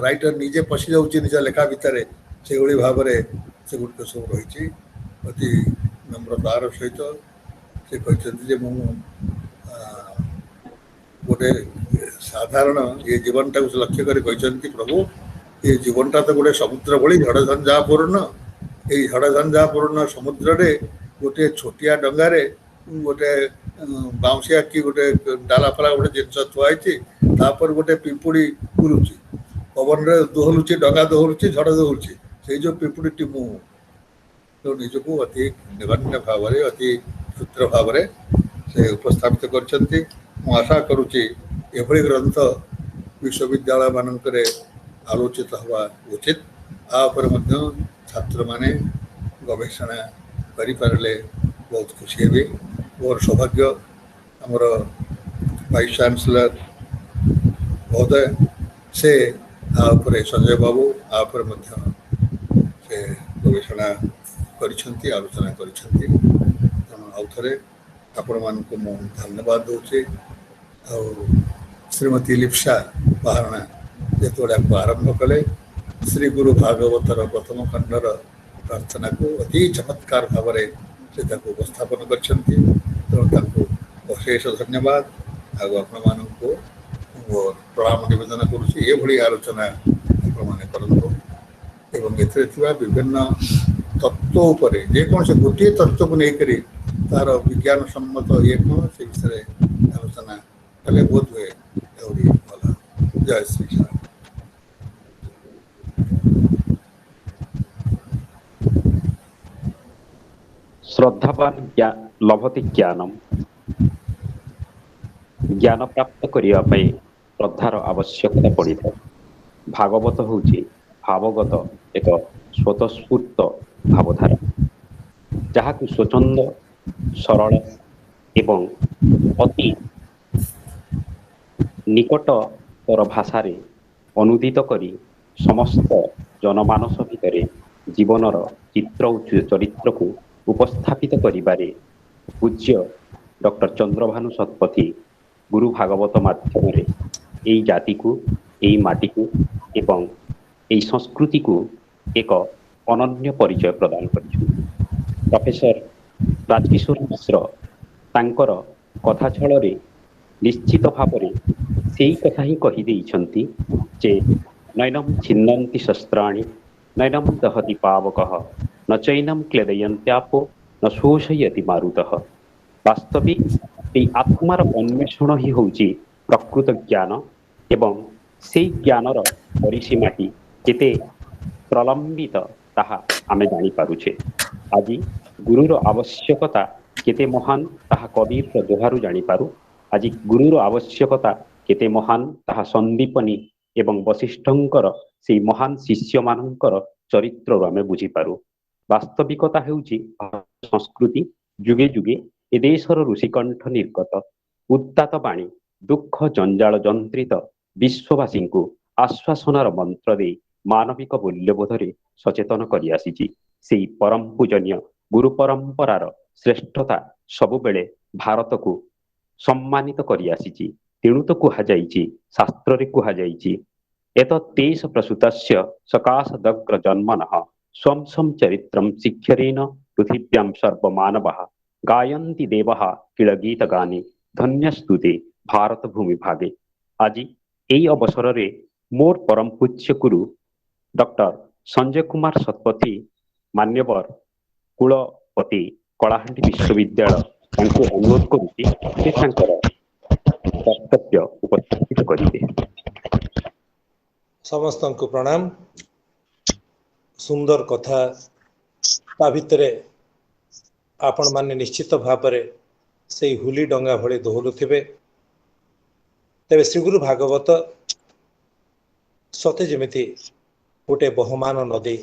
राइटर निजे पशि जाऊँगी निज लेखा भितर से भाव में से गुड़िक सब रही अति नम्रतार सहित से कहते गोटे साधारण ये जीवनटा को लक्ष्य कर प्रभु ये जीवनटा तो गोटे समुद्र भली झड़ झंझापूर्ण ये झड़ झंझापूर्ण समुद्र रे गोटे छोटिया डंगारे गोटे बाउंसिया कि गोटे डाला फला गोटे जिनस थुआई गोटे पिंपुड़ी ବୁଲୁଛି, ପବନରେ ଦୋହଲୁଛି, ଡଙ୍ଗା ଦୋହଲୁଛି, ଝଡ଼ ଦୋହଲୁଛି, ସେଇ ଯେଉଁ ପିମ୍ପୁଡ଼ିଟି ମୁଁ ନିଜକୁ ଅତି ନିବନ୍ୟ ଭାବରେ, ଅତି କ୍ଷୁଦ୍ର ଭାବରେ ସେ ଉପସ୍ଥାପିତ କରିଛନ୍ତି। ମୁଁ ଆଶା କରୁଛି ଏଭଳି ଗ୍ରନ୍ଥ ବିଶ୍ୱବିଦ୍ୟାଳୟ ମାନଙ୍କରେ ଆଲୋଚିତ ହେବା ଉଚିତ। ଆ ଉପରେ ମଧ୍ୟ ଛାତ୍ରମାନେ ଗବେଷଣା କରିପାରିଲେ ବହୁତ ଖୁସି ହେବେ। ମୋର ସୌଭାଗ୍ୟ ଆମର ଭାଇସ୍ ଚାନ୍ସେଲର ମହୋଦୟ ସେ ଆ ଉପରେ ସଞ୍ଜୟ ବାବୁ ଆ ଉପରେ ମଧ୍ୟ ସେ ଗବେଷଣା କରିଛନ୍ତି, ଆଲୋଚନା କରିଛନ୍ତି। ତେଣୁ ଆଉ ଥରେ ଆପଣମାନଙ୍କୁ ମୁଁ ଧନ୍ୟବାଦ ଦେଉଛି। ଆଉ ଶ୍ରୀମତୀ ଲିପ୍ସା ମହାରଣା ଯେତେବେଳେ ଆକୁ ଆରମ୍ଭ କଲେ, ଶ୍ରୀ ଗୁରୁ ଭାଗବତର ପ୍ରଥମ ଖଣ୍ଡର ପ୍ରାର୍ଥନାକୁ ଅତି ଚମତ୍କାର ଭାବରେ ସେ ତାକୁ ଉପସ୍ଥାପନ କରିଛନ୍ତି। ତେଣୁ ତାଙ୍କୁ ଅଶେଷ ଧନ୍ୟବାଦ। ଆଉ ଆପଣମାନଙ୍କୁ ପ୍ରଣାମ ନିବେଦନ କରୁଛି। ଏଭଳି ଆଲୋଚନା ଆପଣମାନେ କରନ୍ତୁ ଏବଂ ଏଥିରେ ଥିବା ବିଭିନ୍ନ ତତ୍ତ୍ୱ ଉପରେ ଯେକୌଣସି ଗୋଟିଏ ତତ୍ତ୍ୱକୁ ନେଇକରି ତାର ବିଜ୍ଞାନ ସମ୍ମତ ଇଏ କ'ଣ ସେ ବିଷୟରେ ଆଲୋଚନା କଲେ ବୋଧ ହୁଏ ଆହୁରି ଭଲ। ଜୟ ଶ୍ରୀ ରାମ। ଶ୍ରଦ୍ଧାବାନ ଲଭତି ଜ୍ଞାନମ୍। ଜ୍ଞାନ ପ୍ରାପ୍ତ କରିବା ପାଇଁ ଶ୍ରଦ୍ଧାର ଆବଶ୍ୟକତା ପଡ଼ିଥାଏ। ଭାଗବତ ହେଉଛି ଭାବଗତ ଏକ ସ୍ୱତଃସ୍ଫୂର୍ତ୍ତ ଭାବଧାରା, ଯାହାକୁ ସ୍ୱଚ୍ଛନ୍ଦ, ସରଳ ଏବଂ ଅତି ନିକଟତର ଭାଷାରେ ଅନୁଦିତ କରି ସମସ୍ତ ଜନମାନସ ଭିତରେ ଜୀବନର ଚିତ୍ର ଓ ଚରିତ୍ରକୁ ଉପସ୍ଥାପିତ କରିବାରେ ପୂଜ୍ୟ ଡକ୍ଟର ଚନ୍ଦ୍ରଭାନୁ ଶତପଥୀ ଗୁରୁ ଭାଗବତ ମାଧ୍ୟମରେ ଏଇ ଜାତିକୁ, ଏଇ ମାଟିକୁ ଏବଂ ଏଇ ସଂସ୍କୃତିକୁ ଏକ ଅନନ୍ୟ ପରିଚୟ ପ୍ରଦାନ କରିଛନ୍ତି। ପ୍ରଫେସର ରାଜକିଶୋର ମିଶ୍ର ତାଙ୍କର କଥା ଛଳରେ ନିଶ୍ଚିତ ଭାବରେ ସେଇ କଥା ହିଁ କହିଦେଇଛନ୍ତି ଯେ ନୈନମ୍ ଛିନ୍ଦନ୍ତି ଶସ୍ତ୍ରାଣି ନୈନମ୍ ଦହତି ପାବକଃ ନ ଚୈନମ୍ କ୍ଲେଦୟନ୍ତ୍ୟାପୋ ନ ଶୋଷୟତି ମାରୁତଃ। ବାସ୍ତବିକ এই ଆତ୍ମାର ଅନ୍ୱେଷଣ ହିଁ ହେଉଛି ପ୍ରକୃତ ଜ୍ଞାନ ଏବଂ ସେଇ ଜ୍ଞାନର ପରିସୀମାଟି କେତେ ପ୍ରଲମ୍ବିତ ତାହା ଆମେ ଜାଣିପାରୁଛେ। ଆଜି ଗୁରୁର ଆବଶ୍ୟକତା କେତେ ମହାନ ତାହା କବିର ଦୋହାରୁ ଜାଣିପାରୁ। ଆଜି ଗୁରୁର ଆବଶ୍ୟକତା କେତେ ମହାନ ତାହା ସନ୍ଦୀପନୀ ଏବଂ ବଶିଷ୍ଠଙ୍କର ସେଇ ମହାନ ଶିଷ୍ୟମାନଙ୍କର ଚରିତ୍ରରୁ ଆମେ ବୁଝିପାରୁ। ବାସ୍ତବିକତା ହେଉଛି ସଂସ୍କୃତି ଯୁଗେ ଯୁଗେ ଏ ଦେଶର ଋଷିକଣ୍ଠ ନିର୍ଗତ ଉଦ୍ଦାତ ବାଣୀ ଦୁଃଖ ଜଞ୍ଜାଳ ଯନ୍ତ୍ରିତ ବିଶ୍ୱବାସୀଙ୍କୁ ଆଶ୍ୱାସନାର ମନ୍ତ୍ର ଦେଇ ମାନବିକ ମୂଲ୍ୟବୋଧରେ ସଚେତନ କରିଆସିଛି। ସେହି ପରମ ପୂଜନୀୟ ଗୁରୁ ପରମ୍ପରାର ଶ୍ରେଷ୍ଠତା ସବୁବେଳେ ଭାରତକୁ ସମ୍ମାନିତ କରିଆସିଛି। ତେଣୁ ତ କୁହାଯାଇଛି, ଶାସ୍ତ୍ରରେ କୁହାଯାଇଛି, ଏତତ୍ ତେଷ ପ୍ରସୂତସ୍ୟ ସକାଶଦଗ୍ର ଜନ୍ମନଃ ସ୍ୱଂ ସ୍ୱଂ ଚରିତ୍ରಂ ଶିକ୍ଷରେଣ ପୃଥିବ୍ୟାଂ ସର୍ବମାନବଃ ଗାୟନ୍ତି ଦେବଃ କିଳ ଗୀତ ଗାନେ ଧନ୍ୟସ୍ତୁତେ ଭାରତ ଭୂମି ଭାଗେ। ଆଜି এই ଅବସରରେ ମୋର ପରମ ପୂଜ୍ୟ ଗୁରୁ ଡକ୍ଟର ସଞ୍ଜୟ କୁମାର ଶତପଥୀ ମାନ୍ୟବର କୁଳପତି କଳାହାଣ୍ଡି ବିଶ୍ୱବିଦ୍ୟାଳୟ ତାଙ୍କୁ ଅନୁରୋଧ କରୁଛି ସେ ତାଙ୍କର ବକ୍ତବ୍ୟ ଉପସ୍ଥାପିତ କରିବେ। ସମସ୍ତଙ୍କୁ ପ୍ରଣାମ। ସୁନ୍ଦର କଥା ତା ଭିତରେ ଆପଣମାନେ ନିଶ୍ଚିତ ଭାବରେ ସେଇ ହୁଲି ଡଙ୍ଗା ଭଳି ଦୋହଲୁଥିବେ। ତେବେ ଶ୍ରୀଗୁରୁ ଭାଗବତ ସତେ ଯେମିତି ଗୋଟେ ବହମାନ ନଦୀ।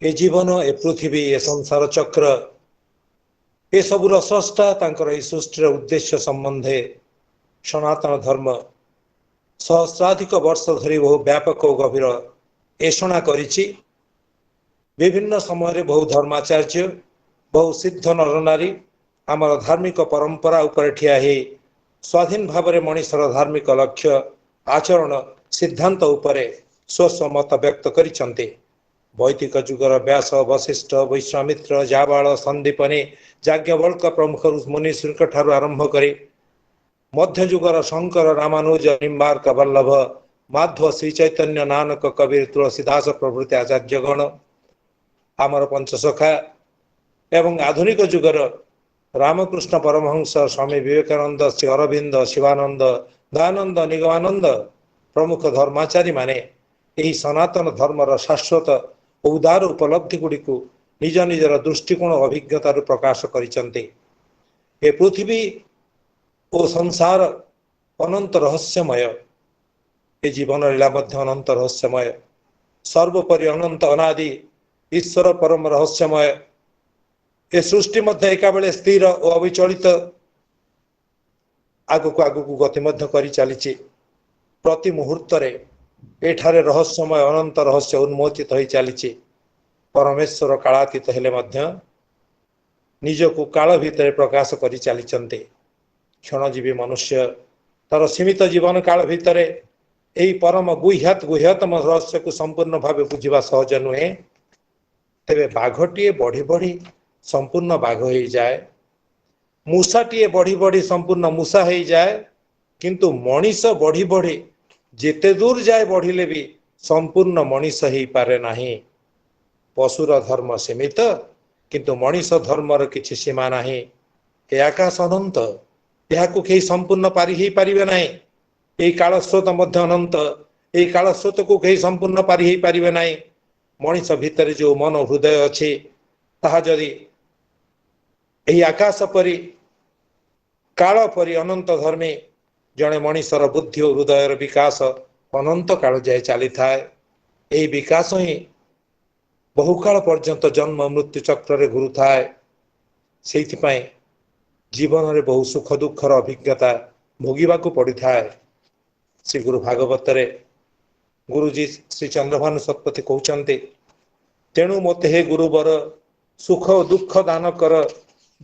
ଏ ଜୀବନ, ଏ ପୃଥିବୀ, ଏ ସଂସାର ଚକ୍ର, ଏସବୁର ସ୍ରଷ୍ଟା ତାଙ୍କର ଏହି ସୃଷ୍ଟିର ଉଦ୍ଦେଶ୍ୟ ସମ୍ବନ୍ଧେ ସନାତନ ଧର୍ମ ସହସ୍ରାଧିକ ବର୍ଷ ଧରି ବହୁ ବ୍ୟାପକ ଓ ଗଭୀର ଏଷଣା କରିଛି। ବିଭିନ୍ନ ସମୟରେ ବହୁ ଧର୍ମାଚାର୍ଯ୍ୟ, ବହୁ ସିଦ୍ଧ ନରନାରୀ ଆମର ଧାର୍ମିକ ପରମ୍ପରା ଉପରେ ଠିଆ ହେଇ ସ୍ୱାଧୀନ ଭାବରେ ମଣିଷର ଧାର୍ମିକ ଲକ୍ଷ୍ୟ, ଆଚରଣ, ସିଦ୍ଧାନ୍ତ ଉପରେ ସ୍ୱ ମତ ବ୍ୟକ୍ତ କରିଛନ୍ତି। ବୈଦିକ ଯୁଗର ବ୍ୟାସ, ବଶିଷ୍ଠ, ବିଶ୍ୱାମିତ୍ର, ଜାବାଳ, ସନ୍ଦୀପନୀ, ଯାଜ୍ଞବଲ୍କ୍ୟ ପ୍ରମୁଖ ମୁନିଷଙ୍କ ଠାରୁ ଆରମ୍ଭ କରି ମଧ୍ୟଯୁଗର ଶଙ୍କର, ରାମାନୁଜ, ନିମ୍ବାର୍କ, ବଲ୍ଲଭ, ମାଧ୍ବ, ଶ୍ରୀ ଚୈତନ୍ୟ, ନାନକ, କବୀର, ତୁଳସୀଦାସ ପ୍ରଭୃତି ଆଚାର୍ଯ୍ୟଗଣ, ଆମର ପଞ୍ଚସଖା ଏବଂ ଆଧୁନିକ ଯୁଗର ରାମକୃଷ୍ଣ ପରମହଂସ, ସ୍ୱାମୀ ବିବେକାନନ୍ଦ, ଶ୍ରୀ ଅରବିନ୍ଦ, ଶିବାନନ୍ଦ, ଦୟାନନ୍ଦ, ନିଗମାନନ୍ଦ प्रमुख धर्माचारी माने यही सनातन धर्मर शाश्वत उदार उपलब्धि गुड़ी को निज निजर दृष्टिकोण अभिज्ञतार प्रकाश करिसंते। ए पृथ्वी और संसार अनंत रहस्यमय, ए जीवन लीला मध्य अनंत रहस्यमय, सर्वोपरि अनंत अनादि ईश्वर परम रहस्यमय। ए सृष्टि मध्य एका बेले स्थिर और अविचलित आगक आगक गति मध्य करि चली। प्रति मुहूर्त एठारे रहस्यमय अनंत रहस्य उन्मोचित हो चली। परमेश्वर कालातीत हेले मध्य निजको काल भितर प्रकाश करि चलिचंते। क्षणजीवी मनुष्य तार सीमित जीवन काल भितर यही परम गुह्यतम रहस्य को संपूर्ण भाव बुझा सहज नुहे। तेरे बाघटीए बढ़ी बढ़ी संपूर्ण बाघ हो जाए, मूषाटीए बढ़ी बढ़ी संपूर्ण मूषा हो जाए, किंतु मनीष बढ़ी बढ़ी जेते दूर जाए बढ़िले भी संपूर्ण मनीष ही पारे नहीं। पशुर धर्म सीमित, किंतु मनीष धर्मर किसी सीमा नहीं। ए आकाश अनंत, यह कहीं संपूर्ण पारि ही पारिबे नहीं। यही कालस्रोत मध्य अनंत, यही कालस्रोत को कहीं संपूर्ण पारि ही पारिबे नहीं। मनीष भितर जो मन हृदय अच्छे ताहा जदि यही आकाश परी काल परी अनंत धर्मी जड़े मनीषर बुद्धि और हृदयर विकास अनंत काल जाए चली थाए। यही विकास ही बहुकाल पर्यंत जन्म मृत्यु चक्र रे घुरु थाए। सेइथिपाई जीवन में बहु सुख दुखर अभिज्ञता भोगिबा को पड़ी थाए। श्री गुरु भागवत रे गुरुजी श्री चंद्रभानु सतपथी कहते, तेणु मते हे गुरुवर सुख दुख दान कर,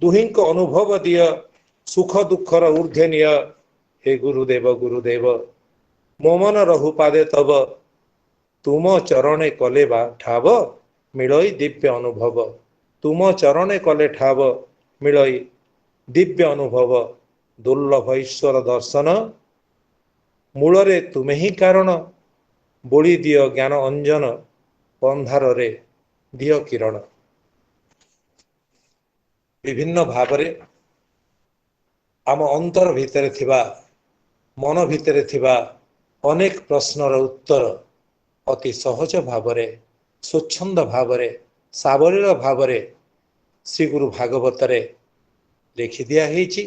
दुहिंक अनुभव दिय, सुख दुखर ऊर्ध्वे निय। हे गुरुदेव गुरुदेव मो मन रहु पादे तब, तुम चरणे कले बा ठाव, मिलई दिव्य अनुभव। तुम चरणे कले ठाव, मिलई दिव्य अनुभव। दुर्लभ ईश्वर दर्शन, मूलरे तुमे ही कारण। बोली दिय ज्ञान अंजन, अंधार रे दिय किरण। विभिन्न भावरे आम अंतर भितर थिबा, मन भितर थिबा अनेक प्रश्नर उत्तर अति सहज भावरे, स्वच्छंद भावरे, सावलील भावरे श्री गुरु भागवत रे लिखि दिया हेछि।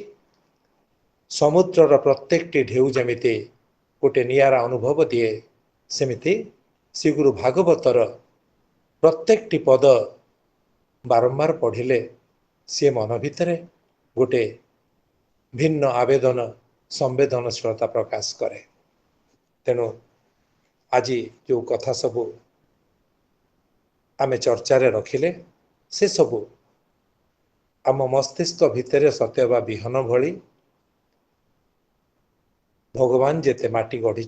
समुद्रर प्रत्येकटी ढेउ जमिति गोटे नियारा अनुभव दिए, सेमिति श्री गुरु भागवतर प्रत्येकटी पद बारंबार पढ़िले सी मन भितर गोटे भिन्न आवेदन संवेदनशीलता प्रकाश करे। तेणु आज जो कथा सबू आमे चर्चारे रखिले से सबू आम मस्तिष्क भितर सत्यवा विहन भली भगवान जेते माटी गढ़ी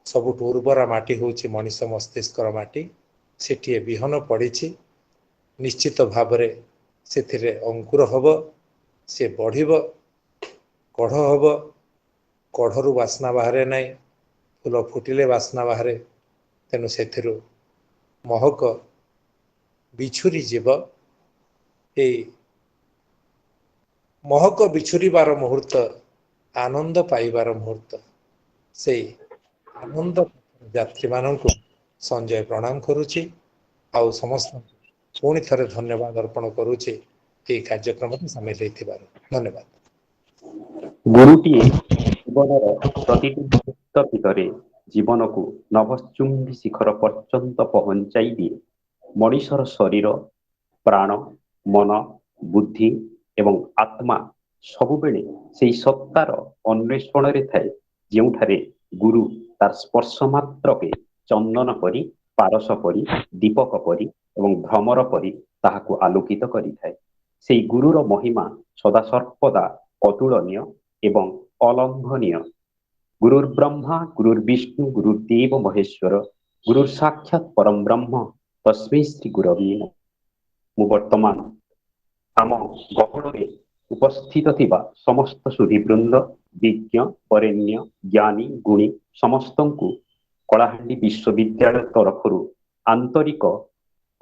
सबुठ उर्वरा माटी होची मनीष मस्तिष्कर माटी। सेठी विहन पड़ी निश्चित भावरे से अंकुर हब, से बढ़िब, कढ़ हब। कढ़रू बास्ना बाहरे नाई, फूल फुटिले बास्ना बाहरे। तेणु से महक बिछुरी जीव। ए महक बिछुरीबार मुहूर्त आनंद पाइबार मुहूर्त। से आनंद यात्री मानक संजय प्रणाम करुछि। आउ समस्त पुणी थरे धन्यवाद अर्पण करुछि ये कार्यक्रम में सामिल होइथिबार। धन्यवाद। गुरुटीए जीवनर प्रतिटी मुहूर्त भितरे जीवन को नभश्चुंबी शिखर पर्यंत पहुंचाई दिए। मनीषर शरीर, प्राण, मन, बुद्धि एवं आत्मा सबुबेले सेई सत्तार अन्वेषण रे थाए, जेउठारे गुरु तार स्पर्श मात्र के चंदन परी, पारस परी, दीपक परी एवं भ्रमर परी ताहाकु आलोकित करि थाए। सेई गुरुर महिमा सदा सर्वदा अतुलनीय एवं अलंघनीय। गुरुर्ब्रह्मा गुरुर्विष्णु गुरुर्देव महेश्वर, गुरुर साक्षात परम ब्रह्म तस्मै श्री गुरवे नमः। मु वर्तमान आम गहଳରେ उपस्थित थिबा समस्त सुधीवृंद, विज्ञ वरेण्य ज्ञानी गुणी समस्तंकु कलाहांडी विश्वविद्यालय तरफरु आंतरिक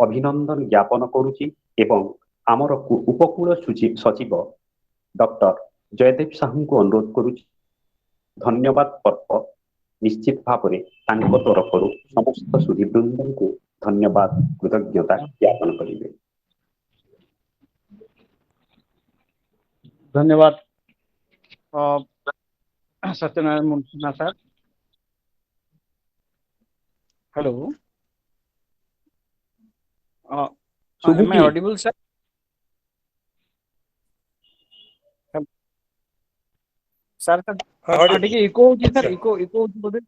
अभिनंदन ज्ञापन करुछि एवं आमर उपकूल सचिव डॉक्टर जयदेव साहू को अनुरोध करुछि धन्यवाद पर्व निश्चित भाव में तरफ समस्त सुधीवृंद को धन्यवाद कृतज्ञता ज्ञापन करेंगे। धन्यवाद Satyanarayan मुंशिना sir. Hello, am I audible sir? Sir ଟିକେ ଇକୋ ହଉଛି sir, ଇକୋ ହଉଛି ବୋଧେ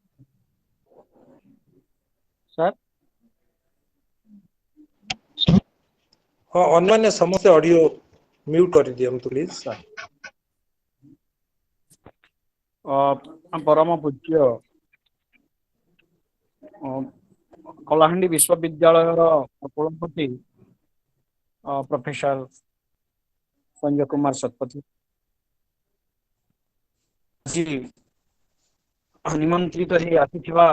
sir। हाँ, अन्य समस्त ऑडियो म्यूट कर दियंतु प्लीज सर। परम पूज्य कलाहांडी विश्वविद्यालय कुलपति प्रोफेसर संजय कुमार शतपथी जी निमंत्रित ही आसीथिबा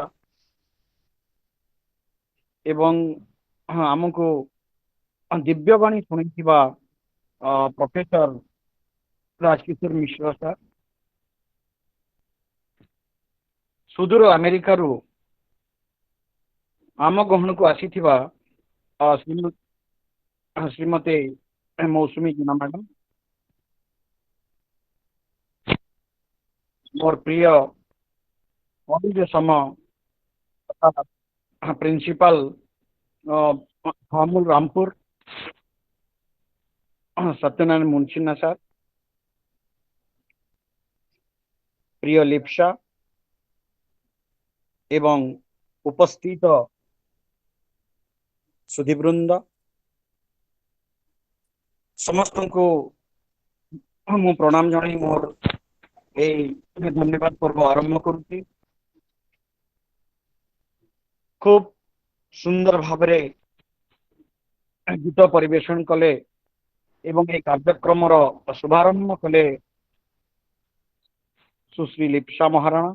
एवं आमको दिव्यवाणी शुणिथिबा प्रोफेसर राजकिशोर मिश्र सर, सुदूर अमेरिका रु आम गहन को आसीथिबा श्रीमती मौसुमी जीना मैडम, मोर प्रिय सम प्रिंसिपल फामुल रामपुर सत्यनारायण मुंशिना सर, प्रिय लिप्सा एवं उपस्थित सुधीवृंद समस्त को मु प्रणाम जनाई मोर धन्यवाद पर्व आरंभ करुच्ची। खूब सुंदर भावरे गीत परिवेशन कले एवं ये कार्यक्रम शुभारंभ कले सुश्री लिप्सा महाराणा,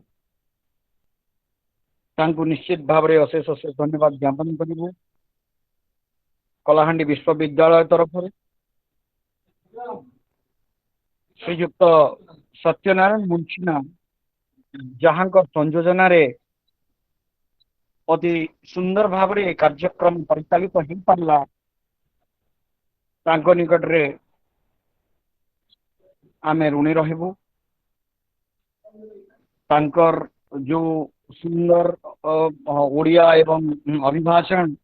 तांकु निश्चित भाव में अशेष अशेष धन्यवाद ज्ञापन करूँ। कलाहांडी विश्वविद्यालय तरफ श्रीयुक्त सत्यनारायण मुंशिना जहां संयोजन अति सुंदर भाव में कार्यक्रम परिचालित हो पारला, तांको निकट रे आमे ऋणी रहबू। तांकर जो सुंदर ओडिया एवं अभिभाषण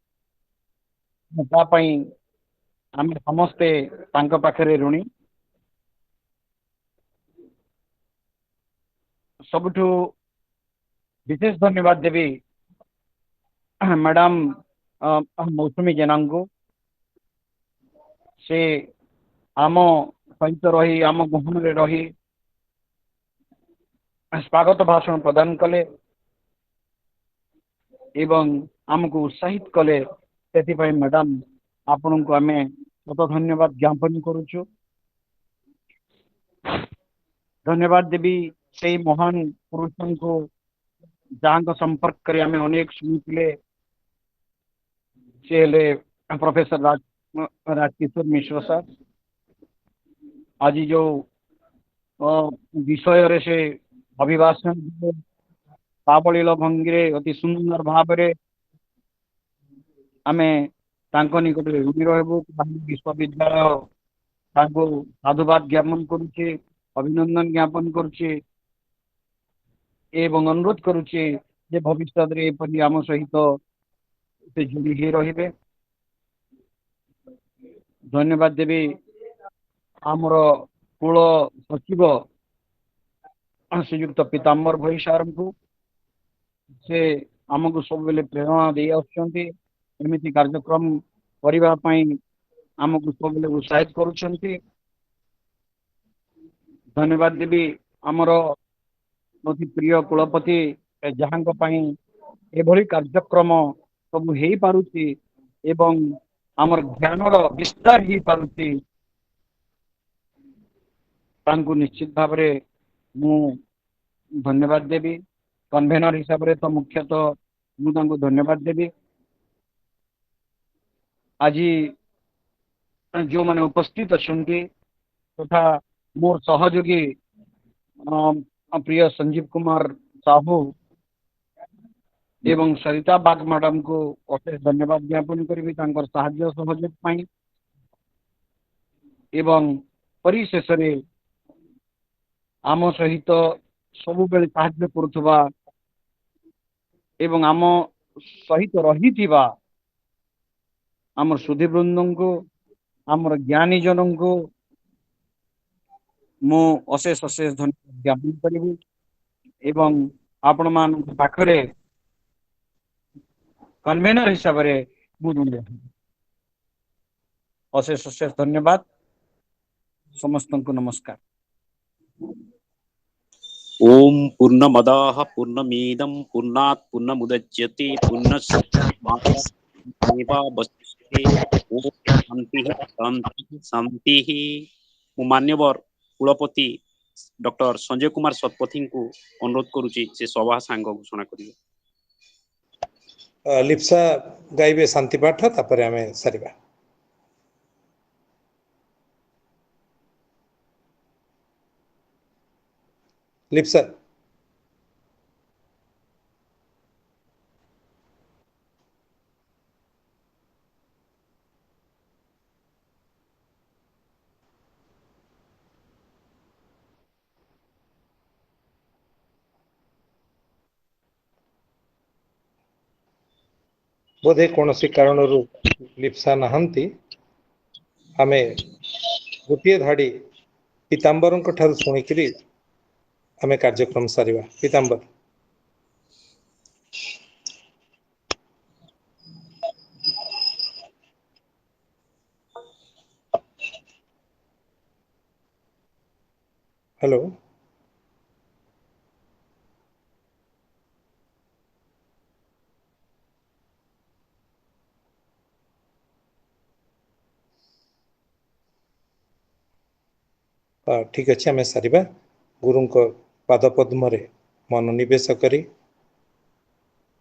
आमे समस्ते तांको पाखरे ऋणी। सबुठु विशेष धन्यवाद देवी मैडम मौसुमी जेना को, से आम सहित रही आम गहन रे रही स्वागत भाषण प्रदान कले एवं आमको उत्साहित कले। से मैडम आपण को आम शत धन्यवाद ज्ञापन करुचु। धन्यवाद देवी से महान पुरुषों को जहाँ संपर्क करे आम अनेक शुणुले, से प्रोफेसर राजकिशोर मिश्र सर। आज जो विषय रे से अभिभाषण सावलील भंगी अति सुंदर भाव आम निकट ऋणी रहबू। विश्वविद्यालय साधुवाद ज्ञापन करुचे, अभिनंदन ज्ञापन करुचे एवं अनुरोध करुचे जे भविष्य में आम सहित से जोड़ी ही रहिबे। धन्यवाद देवी आमर कुल सचिव श्रीयुक्त पीताम्बर भाई सार को, से आमको सब बेले प्रेरणा दे आमती कार्यक्रम करने आमको सब बेले उत्साहित करुछंती। धन्यवाद देवी आमर अति प्रिय कुलपति जहां एभली कार्यक्रम सब हो पारुची एवं आमर ज्ञानर विस्तार हो पारुची, तांको निश्चित भाव में मु धन्यवाद देवी। कन्वेनर हिसाब से तो मुख्यतः मुझे धन्यवाद देवी। आज जो मैंने उपस्थित अच्छा तथा मोर सहयोगी प्रिय संजीव कुमार साहू एवं सरिता बाग मैडम को अशेष धन्यवाद ज्ञापन करी साहाय्य सहयोग पाई एवं परिशेष आम सहित सब बेले साहाय्य करुवा एवं आम सहित रही आम सुधीवृंद को आमर ज्ञानी जन को मु अशेष अशेष धन्यवाद ज्ञापन करी एवं आपण मान पाखरे कन्वेनर हिसाब से मुझे अशेष अशेष धन्यवाद समस्त को नमस्कार। ओम पूर्णमदाः पूर्णमिदं पूर्णात् पूर्णमुदच्यते पूर्णमेवावशिष्यते ओम शांति शांति शांति। मु मान्यवर कुलपति डॉक्टर संजय कुमार सतपथी को अनुरोध करुची से सभा सांग घोषणा करिवे। लिप्सा गाइबे शांति पाठ तापर आमे सारिबा। लिप्सा बोधे कौन सी कारण लिप्सा नहांती आमे गोटे धाड़ी पीतांबर शुणिकी आमे कार्यक्रम सारिबा। पीतांबर हेलो ठीक अच्छे आमे सारिबा। गुरु पाद पद्म मन निवेश करी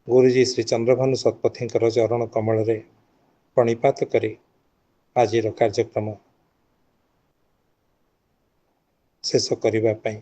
गुरुजी श्री चंद्रभानु सतपथी चरण कमल रे प्रणिपात करी आज कार्यक्रम शेष करने